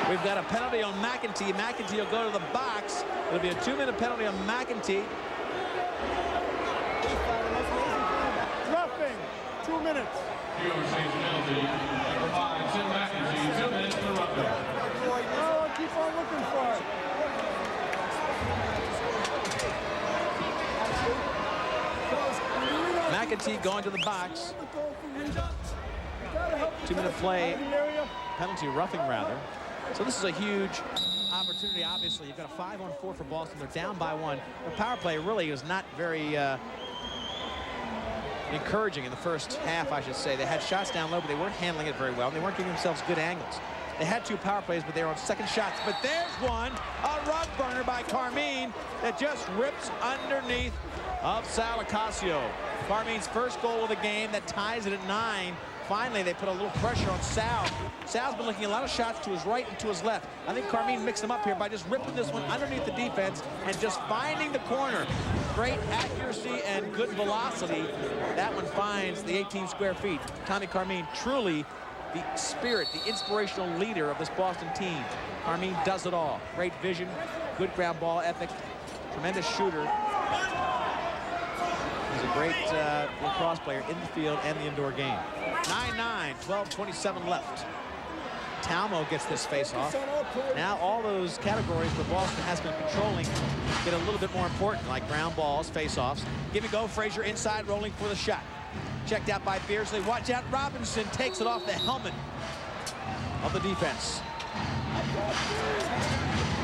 We've got a penalty on McEntee. McEntee will go to the box. It'll be a 2-minute penalty on McEntee. Roughing, 2 minutes. Oh, keep on looking for it. McEntee going to the box. 2-minute play. Penalty, roughing rather. So this is a huge opportunity. Obviously, you've got a 5-on-4 for Boston. They're down by 1. The power play really was not very encouraging in the first half, I should say. They had shots down low, but they weren't handling it very well, and they weren't giving themselves good angles. They had 2 power plays, but they were on second shots. But there's one, a rug burner by Carmine that just rips underneath of Sal Ocasio. Carmine's first goal of the game that ties it at 9. Finally, they put a little pressure on Sal. Sal's been looking a lot of shots to his right and to his left. I think Carmine mixed them up here by just ripping this one underneath the defense and just finding the corner. Great accuracy and good velocity. That one finds the 18 square feet. Tommy Carmine, truly the spirit, the inspirational leader of this Boston team. Carmine does it all. Great vision, good ground ball ethic, tremendous shooter. He's a great lacrosse player in the field and the indoor game. 9-9, 12:27 left. Talmo gets this face-off. Now all those categories that Boston has been controlling get a little bit more important, like ground balls, face-offs. Give and go, Frazier inside, rolling for the shot. Checked out by Beardsley. Watch out, Robinson takes it off the helmet of the defense.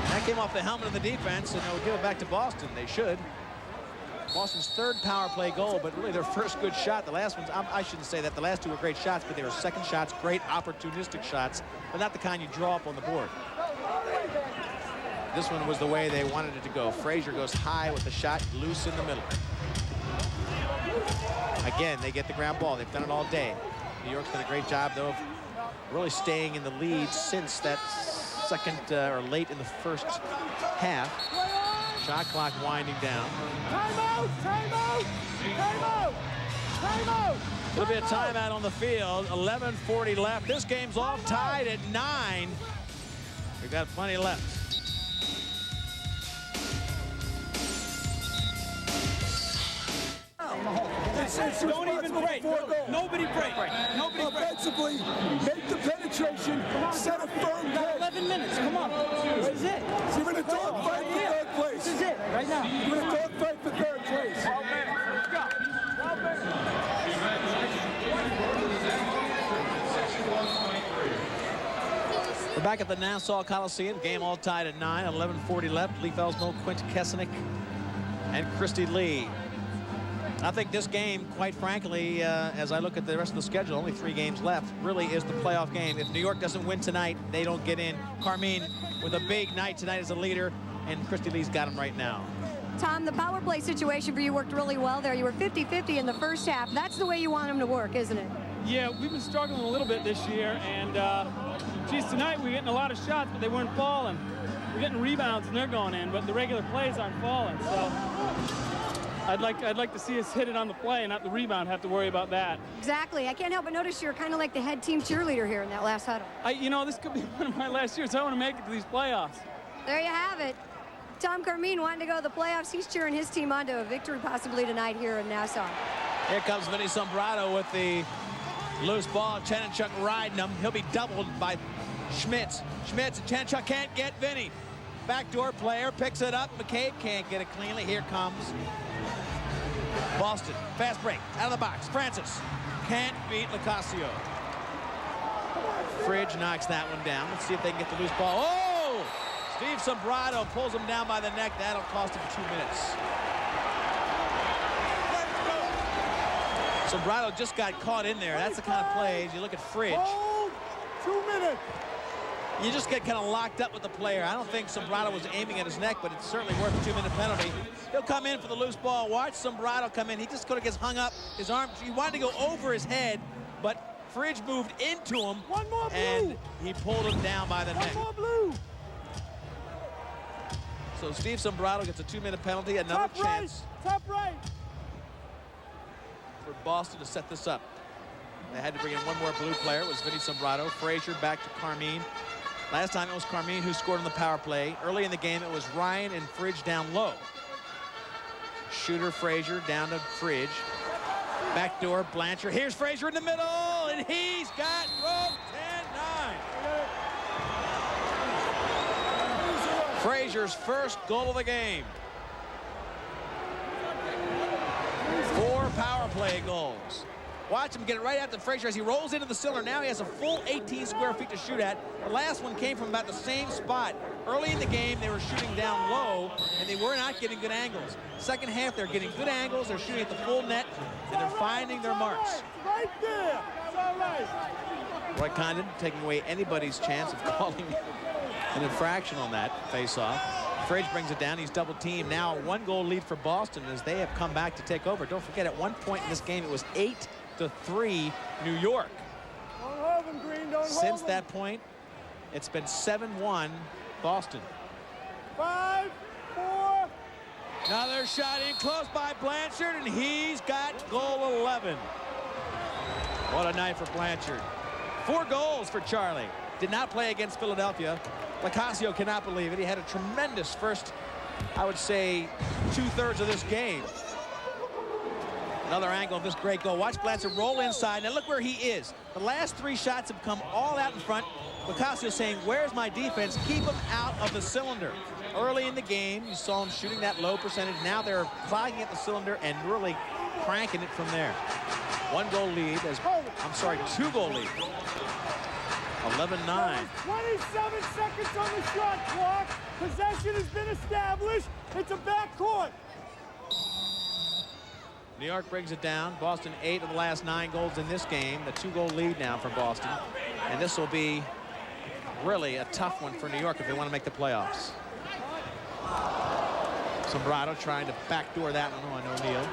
That came off the helmet of the defense, and they'll give it back to Boston. They should. Boston's third power play goal, but really their first good shot. The last ones, I shouldn't say that. The last two were great shots, but they were second shots, great opportunistic shots, but not the kind you draw up on the board. This one was the way they wanted it to go. Frazier goes high with the shot, loose in the middle. Again, they get the ground ball. They've done it all day. New York's done a great job, though, of really staying in the lead since that second or late in the first half. Shot clock winding down. Timeout! Timeout! Timeout! Timeout! There'll be a timeout on the field. 11:40 left. This game's all tied at 9. We've got plenty left. Don't even break. Nobody break. Nobody break. Offensively, make the penetration, set a firm goal. 11 minutes, come on. This is it. So you're in a dogfight for third place. This is it, right now. You're in a dogfight for third place. 12 minutes, let's go. 12 minutes. We're back at the Nassau Coliseum. Game all tied at 9. 11:40 left. Lee Felsmo, Quint Kesenick, and Christy Lee. I think this game, quite frankly, as I look at the rest of the schedule, only 3 games left, really is the playoff game. If New York doesn't win tonight, they don't get in. Carmine with a big night tonight as a leader, and Christy Lee's got him right now. Tom, the power play situation for you worked really well there. You were 50-50 in the first half. That's the way you want them to work, isn't it? Yeah, we've been struggling a little bit this year, and geez, tonight we're getting a lot of shots, but they weren't falling. We're getting rebounds and they're going in, but the regular plays aren't falling. So I'd like to see us hit it on the play and not the rebound, have to worry about that. Exactly. I can't help but notice you're kind of like the head team cheerleader here in that last huddle. You know, this could be one of my last years. I want to make it to these playoffs. There you have it. Tom Carmine wanting to go to the playoffs. He's cheering his team on to a victory possibly tonight here in Nassau. Here comes Vinny Sombrado with the loose ball. Chanenchuk riding him. He'll be doubled by Schmitz. Schmitz, Chanenchuk can't get Vinny. Backdoor player picks it up. McCabe can't get it cleanly. Here comes Boston. Fast break. Out of the box. Francis can't beat Lacrosse. Fridge knocks that one down. Let's see if they can get the loose ball. Oh! Steve Sombrado pulls him down by the neck. That'll cost him 2 minutes. Sombrado just got caught in there. That's the kind of plays. You look at Fridge. Hold 2 minutes. You just get kind of locked up with the player. I don't think Sombrado was aiming at his neck, but it's certainly worth a 2-minute penalty. He'll come in for the loose ball. Watch Sombrado come in. He just kind of gets hung up. His arm, he wanted to go over his head, but Fridge moved into him. One more blue. And he pulled him down by the neck. One more blue. So Steve Sombrado gets a 2-minute penalty. Another chance. Top right. For Boston to set this up. They had to bring in one more blue player. It was Vinny Sombrado. Frazier back to Carmine. Last time it was Carmine who scored on the power play. Early in the game, it was Ryan and Fridge down low. Shooter Frazier down to Fridge. Backdoor Blanchard. Here's Frazier in the middle, and he's got 10-9. Frazier's first goal of the game. 4 power play goals. Watch him get it right after Frazier as he rolls into the cylinder. Now he has a full 18 square feet to shoot at. The last one came from about the same spot. Early in the game, they were shooting down low, and they were not getting good angles. Second half, they're getting good angles. They're shooting at the full net, and they're finding their marks. Right there. It's all right. Roy Condon taking away anybody's chance of calling an infraction on that face-off. Fridge brings it down. He's double teamed. Now a 1-goal lead for Boston as they have come back to take over. Don't forget, at one point in this game, it was 8-3 New York. Don't hold them, Green. Don't hold Since them. that point, it's been 7-1 Boston. 5, 4. Another shot in close by Blanchard, and he's got goal 11. What a night for Blanchard. 4 goals for Charlie. Did not play against Philadelphia. Lacrosse cannot believe it. He had a tremendous first, I would say, 2/3 of this game. Another angle of this great goal. Watch Blanchard roll inside. Now look where he is. The last 3 shots have come all out in front. Picasso saying, where's my defense? Keep him out of the cylinder. Early in the game, you saw him shooting that low percentage. Now they're clogging at the cylinder and really cranking it from there. 1-goal lead. 2-goal lead. 11-9. 27 seconds on the shot clock. Possession has been established. It's a backcourt. New York brings it down. Boston 8 of the last 9 goals in this game. The 2-goal lead now for Boston. And this will be really a tough one for New York if they want to make the playoffs. Sombrado trying to backdoor that one on O'Neal.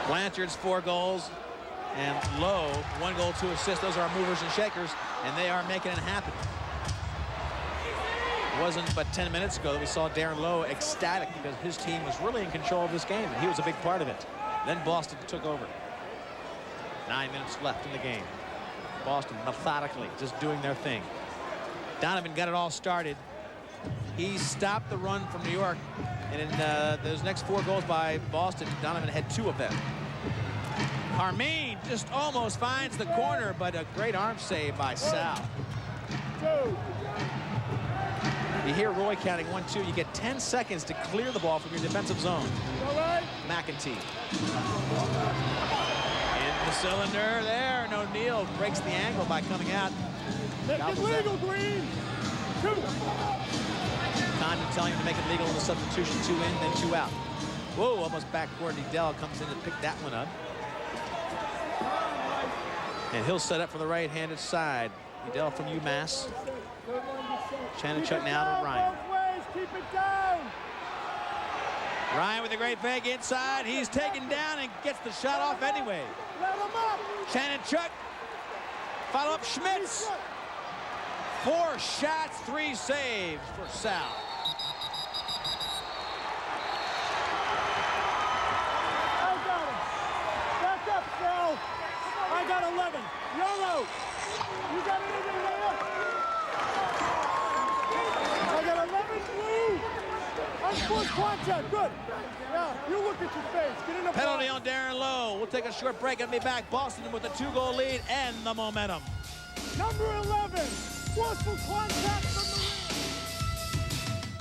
Blanchard's 4 goals and Lowe 1 goal, 2 assists. Those are our movers and shakers, and they are making it happen. It wasn't but 10 minutes ago that we saw Darren Lowe ecstatic because his team was really in control of this game, and he was a big part of it. Then Boston took over. 9 minutes left in the game. Boston methodically just doing their thing. Donovan got it all started. He stopped the run from New York, and in those next 4 goals by Boston, Donovan had 2 of them. Armin just almost finds the corner, but a great arm save by Sal. You hear Roy counting 1, 2. You get 10 seconds to clear the ball from your defensive zone. McEntee. In the cylinder there, and O'Neal breaks the angle by coming out. Make it legal, Green. 2. Condon telling him to make it legal in the substitution. 2 in, then 2 out. Whoa, almost backcourt. Edel comes in to pick that one up. And he'll set up for the right-handed side. Edel from UMass. Chanachuk now to Ryan. Keep it down. Ryan with a great fake inside. He's taken down and gets the shot off anyway. Let him up. Chanachuk. Follow up Schmitz. 4 shots, 3 saves for Sal. I got him. Back up, Sal. I got 11. Yolo. You got anything there? I got 11 blue. Unforced contact. Good. Yeah, you look at your face. Get in the penalty on Darren Lowe. We'll take a short break and be back. Boston with a 2-goal lead and the momentum. Number 11. Forceful contact from the rim.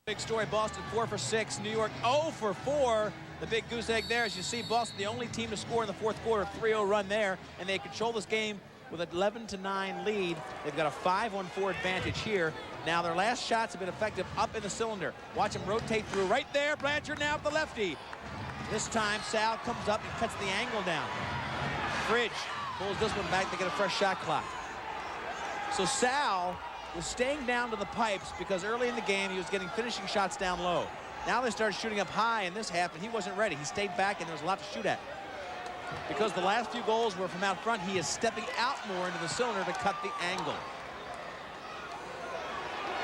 Big story, Boston 4 for 6, New York 0 for 4. The big goose egg there, as you see, Boston the only team to score in the 4th quarter, 3-0 run there, and they control this game with an 11-9 lead. They've got a 5-on-4 advantage here. Now their last shots have been effective up in the cylinder. Watch them rotate through right there. Blanchard now with the lefty. This time Sal comes up and cuts the angle down. Fridge pulls this one back to get a fresh shot clock. So Sal was staying down to the pipes because early in the game he was getting finishing shots down low. Now they started shooting up high in this half, and he wasn't ready. He stayed back, and there was a lot to shoot at. Because the last few goals were from out front, he is stepping out more into the cylinder to cut the angle.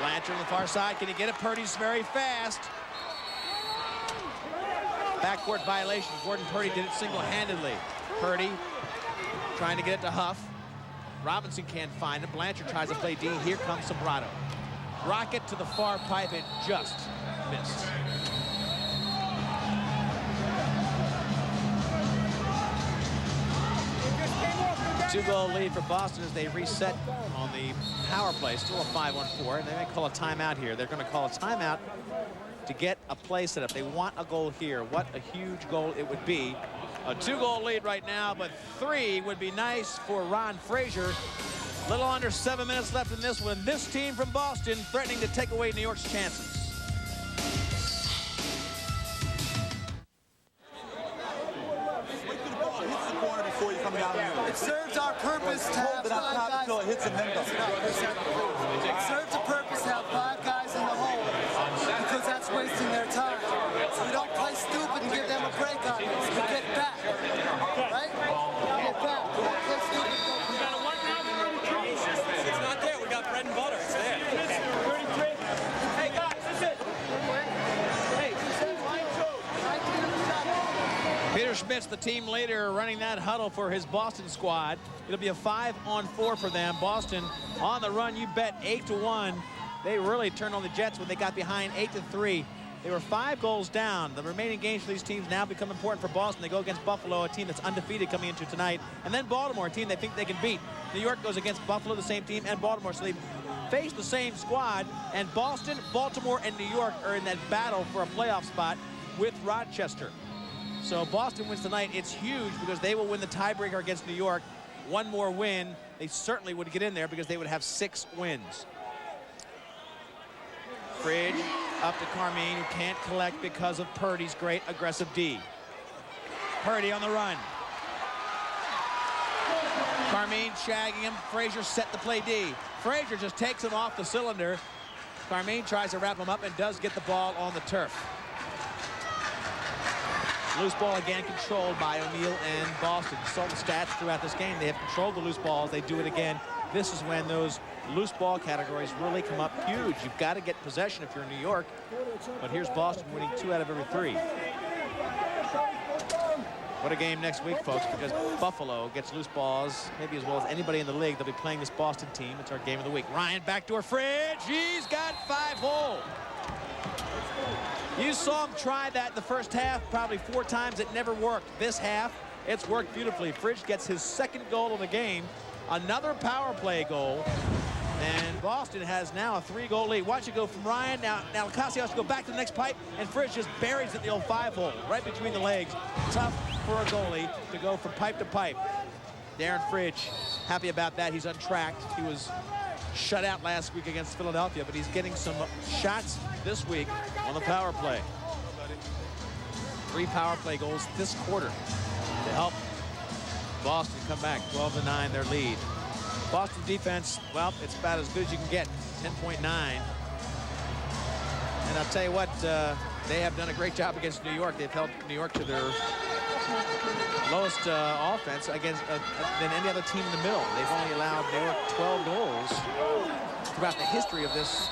Blanchard on the far side. Can he get it? Purdy's very fast. Backcourt violation. Gordon Purdy did it single-handedly. Purdy trying to get it to Huff. Robinson can't find it. Blanchard tries to play D. Here comes Sombrado. Rocket to the far pipe and just missed. Two-goal lead for Boston as they reset on the power play. Still a 5-on-4, and they may call a timeout here. They're going to call a timeout to get a play set up. They want a goal here. What a huge goal it would be. A 2-goal lead right now, but 3 would be nice for Ron Frazier. A little under 7 minutes left in this one. This team from Boston threatening to take away New York's chances. It serves our purpose to have 5 guys. Until it hits him, then goes. It serves a purpose to have 5 guys in the hole because that's wasting their time. So we don't play stupid and give them a break on this. We get back, right? We get back. We don't play stupid. We got a 1-9 33. It's not there. We got bread and butter. It's there. 33. Hey guys, that's it. Hey, Peter Schmitz, the team leader, running that huddle for his Boston squad. It'll be a 5-on-4 for them. Boston on the run, you bet 8-1 they really turned on the Jets when they got behind 8-3. They were 5 goals down. The remaining games for these teams now become important for Boston. They go against Buffalo, a team that's undefeated coming into tonight. And then Baltimore, a team they think they can beat. New York goes against Buffalo, the same team, and Baltimore. So they face the same squad. And Boston, Baltimore, and New York are in that battle for a playoff spot with Rochester. So Boston wins tonight. It's huge because they will win the tiebreaker against New York. One more win, they certainly would get in there because they would have 6 wins. Fridge up to Carmine, who can't collect because of Purdy's great aggressive D. Purdy on the run. Carmine shagging him. Frazier set to play D. Frazier just takes him off the cylinder. Carmine tries to wrap him up and does get the ball on the turf. Loose ball again controlled by O'Neal and Boston. You saw the stats throughout this game. They have controlled the loose balls. They do it again. This is when those loose ball categories really come up huge. You've got to get possession if you're in New York. But here's Boston winning 2 out of every 3. What a game next week, folks, because Buffalo gets loose balls maybe as well as anybody in the league. They'll be playing this Boston team. It's our game of the week. Ryan, backdoor Fridge. He's got 5-hole. You saw him try that in the first half probably 4 times. It never worked. This half, it's worked beautifully. Fridge gets his 2nd goal of the game. Another power play goal. And Boston has now a 3-goal lead. Watch it go from Ryan. Now Lacrosse has to go back to the next pipe, and Fridge just buries it in the old 5-hole, right between the legs. Tough for a goalie to go from pipe to pipe. Darren Fridge, happy about that. He's untracked. He was shut out last week against Philadelphia, but he's getting some shots this week on the power play. 3 power play goals this quarter to help Boston come back 12-9 their lead. Boston defense, well, it's about as good as you can get, 10.9. And I'll tell you what, they have done a great job against New York. They've held New York to their lowest offense against than any other team in the middle. They've only allowed New York 12 goals throughout the history of this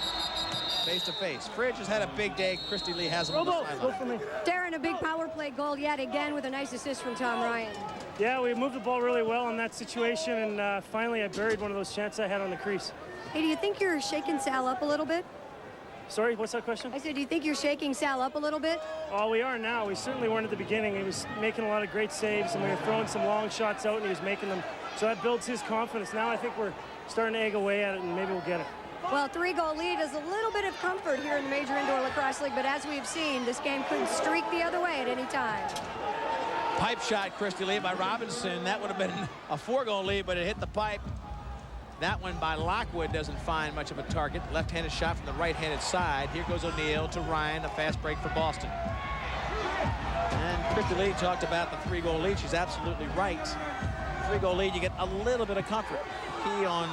face-to-face. Fridge has had a big day. Christy Lee has him on the sideline. Darren, a big power play goal yet again with a nice assist from Tom Ryan. Yeah, we moved the ball really well in that situation, and finally I buried one of those chances I had on the crease. Hey, do you think you're shaking Sal up a little bit? Sorry, what's that question? I said, do you think you're shaking Sal up a little bit? Oh, we are now. We certainly weren't at the beginning. He was making a lot of great saves, and we were throwing some long shots out, and he was making them. So that builds his confidence. Now I think we're starting to egg away at it, and maybe we'll get it. Well, 3-goal lead is a little bit of comfort here in the Major Indoor Lacrosse League, but as we've seen, this game could streak the other way at any time. Pipe shot, Christy Lee, by Robinson. That would have been a 4-goal lead, but it hit the pipe. That one by Lockwood doesn't find much of a target. Left-handed shot from the right-handed side. Here goes O'Neal to Ryan, a fast break for Boston. And Christy Lee talked about the 3-goal lead. She's absolutely right. 3-goal lead, you get a little bit of comfort. Key on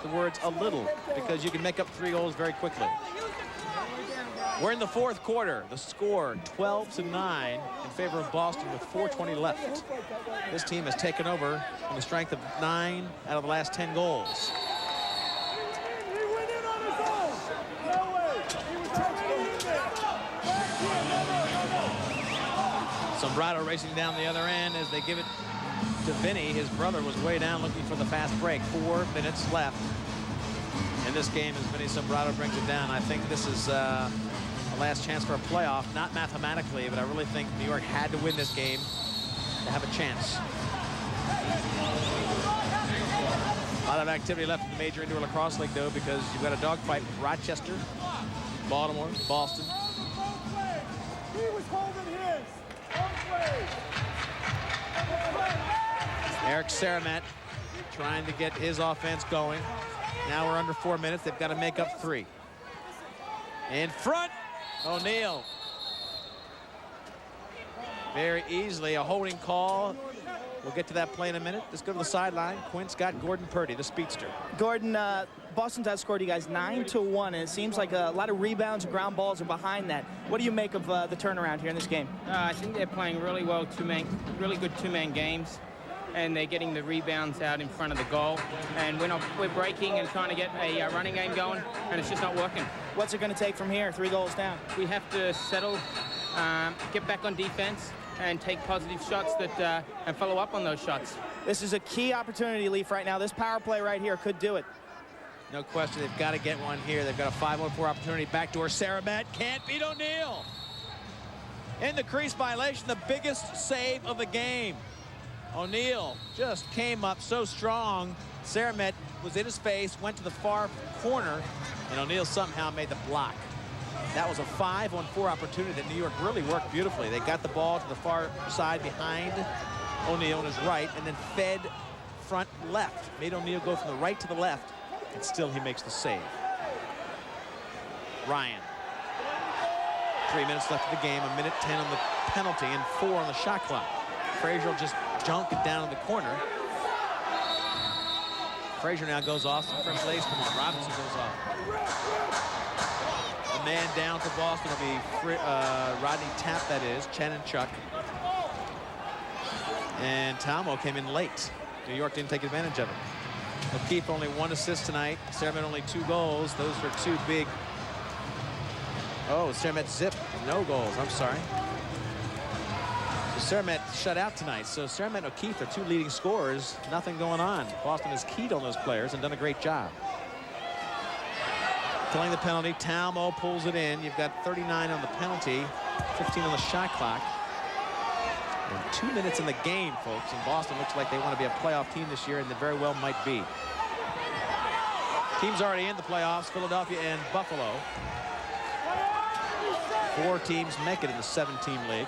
the words a little, because you can make up 3 goals very quickly. We're in the 4th quarter. The score 12-9 in favor of Boston with 4:20 left. This team has taken over on the strength of 9 out of the last 10 goals. Sombrado racing down the other end as they give it to Vinny. His brother was way down looking for the fast break. 4 minutes left in this game as Vinny Sombrado brings it down. I think this is a last chance for a playoff, not mathematically, but I really think New York had to win this game to have a chance. A lot of activity left in the Major Indoor Lacrosse League, though, because you've got a dogfight with Rochester, Baltimore, Boston. He was holding his. Eric Saramet trying to get his offense going. Now we're under 4 minutes. They've got to make up 3. In front, O'Neal. Very easily a holding call. We'll get to that play in a minute. Let's go to the sideline. Quint's got Gordon Purdy, the speedster. Gordon, Boston's outscored you guys 9-1, and it seems like a lot of rebounds and ground balls are behind that. What do you make of the turnaround here in this game? I think they're playing really well, really good two-man games, and they're getting the rebounds out in front of the goal. And we're breaking and trying to get a running game going, and it's just not working. What's it going to take from here? 3 goals down. We have to settle, get back on defense, and take positive shots that and follow up on those shots. This is a key opportunity, Leaf, right now. This power play right here could do it. No question, they've got to get one here. They've got a 5-on-4 opportunity. Backdoor, Saramet can't beat O'Neal. In the crease violation, the biggest save of the game. O'Neal just came up so strong. Saramet was in his face, went to the far corner, and O'Neal somehow made the block. That was a 5-on-4 opportunity that New York really worked beautifully. They got the ball to the far side behind O'Neal on his right, and then fed front left. Made O'Neal go from the right to the left, and still he makes the save. Ryan. 3 minutes left of the game, 1:10 on the penalty, and 4 on the shot clock. Frazier will just junk it down in the corner. Frazier now goes off. Some French lace come on. Robinson goes off. A man down for Boston will be Rodney Tapp, that is. Chen and Chuck. And Talmo came in late. New York didn't take advantage of it. O'Keefe only 1 assist tonight. Saramet only 2 goals. Those were 2 big. Oh, Saramet zip. No goals. I'm sorry. So Saramet shut out tonight. So Saramet and O'Keefe are 2 leading scorers. Nothing going on. Boston has keyed on those players and done a great job. Killing the penalty. Talmo pulls it in. You've got 39 on the penalty, 15 on the shot clock. And 2 minutes in the game, folks. And Boston looks like they want to be a playoff team this year, and they very well might be. Teams already in the playoffs, Philadelphia and Buffalo. 4 teams make it in the 7-team league.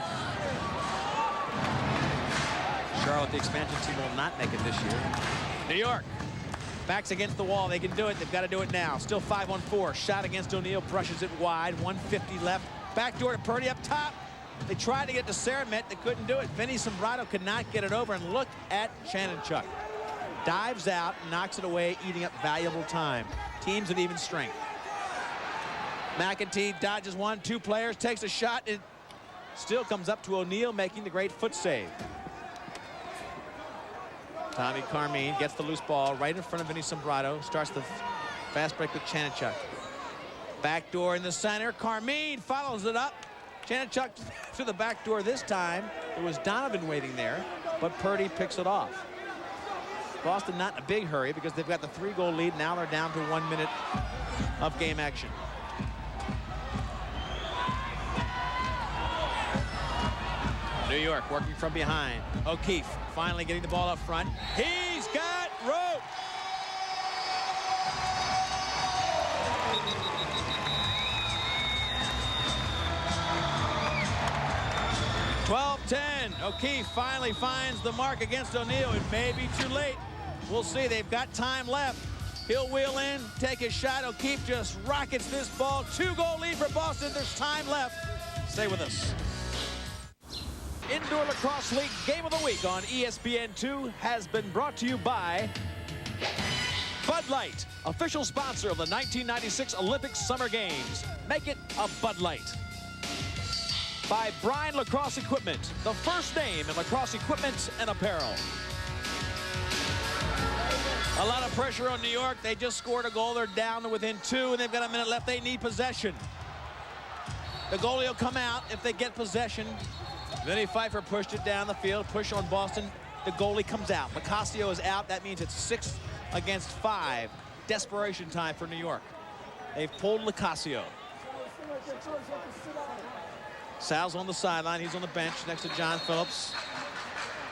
Charlotte, the expansion team, will not make it this year. New York, backs against the wall. They can do it. They've got to do it now. Still 5-on-4. Shot against O'Neal, brushes it wide. 150 left. Backdoor to Purdy up top. They tried to get to Saramet. They couldn't do it. Vinny Sombrado could not get it over. And look at Shannon Chuck. Dives out, knocks it away, eating up valuable time. Teams at even strength. McEntee dodges 1, 2 players, takes a shot. It still comes up to O'Neal, making the great foot save. Tommy Carmine gets the loose ball right in front of Vinny Sombrado. Starts the fast break with Chanachuk. Backdoor in the center. Carmine follows it up. Chanachuk to the back door this time. It was Donovan waiting there, but Purdy picks it off. Boston not in a big hurry because they've got the 3-goal lead. Now they're down to 1 minute of game action. New York working from behind. O'Keefe finally getting the ball up front. He's got rope. O'Keefe finally finds the mark against O'Neal. It may be too late. We'll see. They've got time left. He'll wheel in, take his shot. O'Keefe just rockets this ball. 2-goal lead for Boston. There's time left. Stay with us. Indoor Lacrosse League Game of the Week on ESPN2 has been brought to you by Bud Light, official sponsor of the 1996 Olympic Summer Games. Make it a Bud Light. By Bryan Lacrosse Equipment, the first name in lacrosse equipment and apparel. A lot of pressure on New York. They just scored a goal. They're down to within 2, and they've got a minute left. They need possession. The goalie will come out if they get possession. Vinny Pfeiffer pushed it down the field. Push on Boston. The goalie comes out. Lacasio is out. That means it's 6 against 5. Desperation time for New York. They've pulled Lacasio. Sal's on the sideline. He's on the bench next to John Phillips.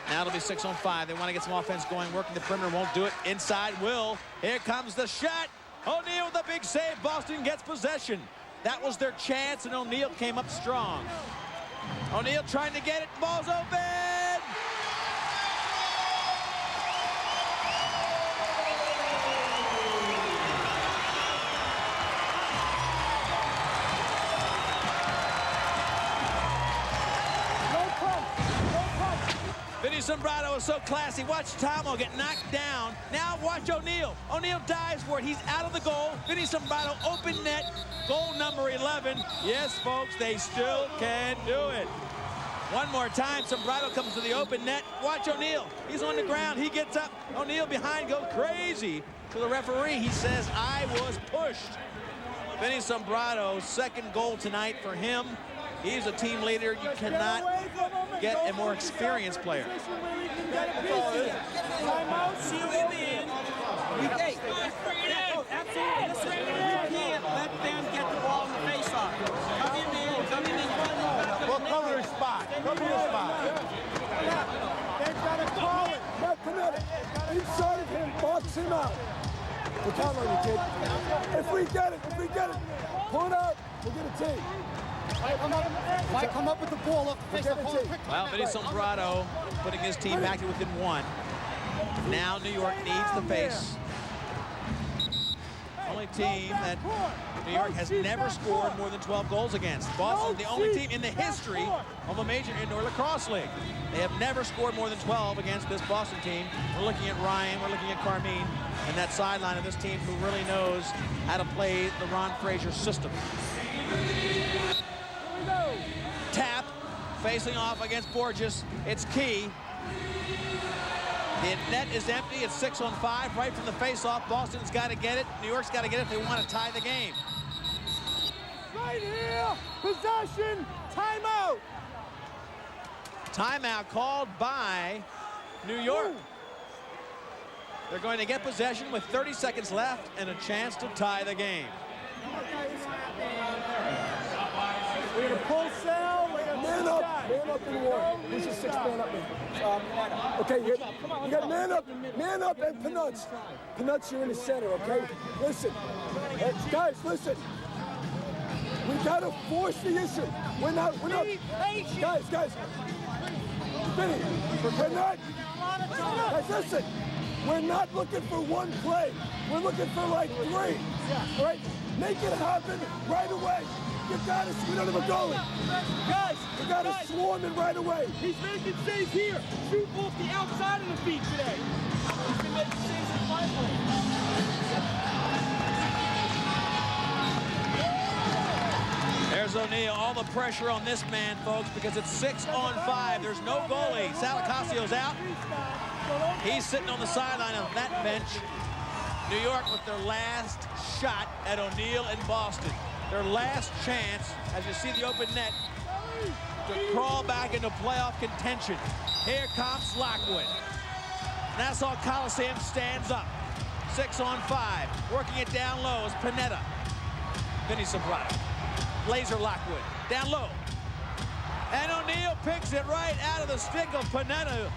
Now it'll be 6 on 5. They want to get some offense going. Working the perimeter. Won't do it. Inside will. Here comes the shot. O'Neal with a big save. Boston gets possession. That was their chance, and O'Neal came up strong. O'Neal trying to get it. Ball's open. Vinny Sombrado is so classy. Watch Talmo get knocked down. Now watch O'Neal. O'Neal dives for it. He's out of the goal. Vinny Sombrado, open net. Goal number 11. Yes, folks, they still can do it. One more time. Sombrado comes to the open net. Watch O'Neal. He's on the ground. He gets up. O'Neal behind goes crazy to the referee. He says, I was pushed. Vinny Sombrado, second goal tonight for him. He's a team leader. You cannot get a more experienced player. Absolutely. Listen, you can't let them get the ball in the face-off. Come in there, come in there. Well, cover your spot. Cover your spot. They've got to call it. Not Panetta. Inside of him, box him out. We're counting on you, kid. If we get it, pull it out, we'll get a tee. Might come up with the ball off the face of the ball. Well, Vinny Sombrado putting his team back to within one. Now New York needs the pace. Only team that New York has never scored more than 12 goals against. Boston, the only team in the history of a major indoor lacrosse league. They have never scored more than 12 against this Boston team. We're looking at Ryan, we're looking at Carmine, and that sideline of this team who really knows how to play the Ron Fraser system. Tap, facing off against Borges. It's Key. The net is empty. It's 6-on-5 right from the face-off. Boston's got to get it. New York's got to get it if they want to tie the game. Right here. Possession. Timeout. Timeout called by New York. They're going to get possession with 30 seconds left and a chance to tie the game. We're going to pull Sal. Man up in war. Who's your 6-man up man? Okay, you got man up and Peanuts. Peanuts, you're in the center, okay? Listen, guys, listen. We gotta force the issue. We're not, guys. Vinny, we're not, guys, listen. We're not looking for one play. We're looking for like 3, right? Make it happen right away. You got us. We don't have a goalie. Guys, you got to swarm it right away. He's making saves here. Shoot off the outside of the feet today. He's been making saves in the final. There's O'Neal. All the pressure on this man, folks, because it's 6-on-5. There's no goalie. Salacasio's out. He's sitting on the sideline of that bench. New York with their last shot at O'Neal and Boston. Their last chance, as you see the open net, to crawl back into playoff contention. Here comes Lockwood. Nassau Coliseum stands up. 6-on-5. Working it down low is Panetta. Vinny Sombrado. Laser Lockwood. Down low. And O'Neal picks it right out of the stick of Panetta.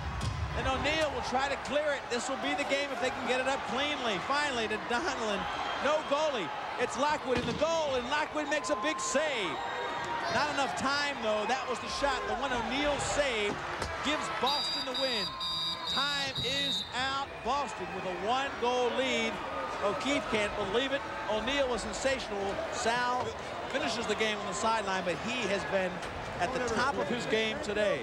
And O'Neal will try to clear it. This will be the game if they can get it up cleanly. Finally to Donlan. No goalie. It's Lockwood in the goal, and Lockwood makes a big save. Not enough time, though. That was the shot. The one O'Neal saved gives Boston the win. Time is out. Boston with a 1-goal lead. O'Keefe can't believe it. O'Neal was sensational. Sal finishes the game on the sideline, but he has been at the top of his game today.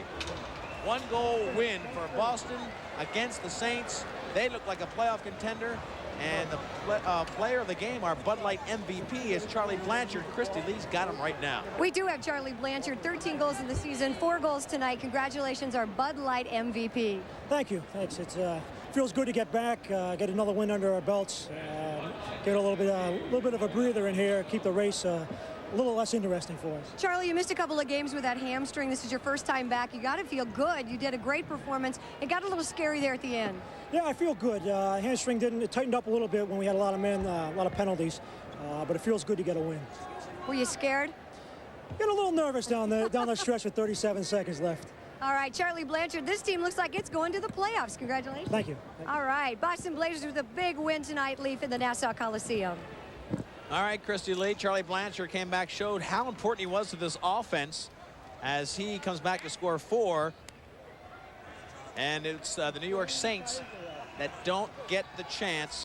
1-goal win for Boston against the Saints. They look like a playoff contender. And the player of the game, our Bud Light MVP, is Charlie Blanchard. Christy Lee's got him right now. We do have Charlie Blanchard, 13 goals in the season, 4 goals tonight. Congratulations, our Bud Light MVP. Thank you. Thanks. It feels good to get back, get another win under our belts, get a little bit of a breather in here, keep the race a little less interesting for us. Charlie, you missed a couple of games with that hamstring. This is your first time back. You got to feel good. You did a great performance. It got a little scary there at the end. Yeah, I feel good. Hamstring it tightened up a little bit when we had a lot of men, a lot of penalties, but it feels good to get a win. Were you scared? Get a little nervous down the stretch with 37 seconds left. All right, Charlie Blanchard, this team looks like it's going to the playoffs. Congratulations. Thank you. All right, Boston Blazers with a big win tonight, Leaf, in the Nassau Coliseum. All right, Christy Lee. Charlie Blanchard came back, showed how important he was to this offense as he comes back to score 4. And it's the New York Saints that don't get the chance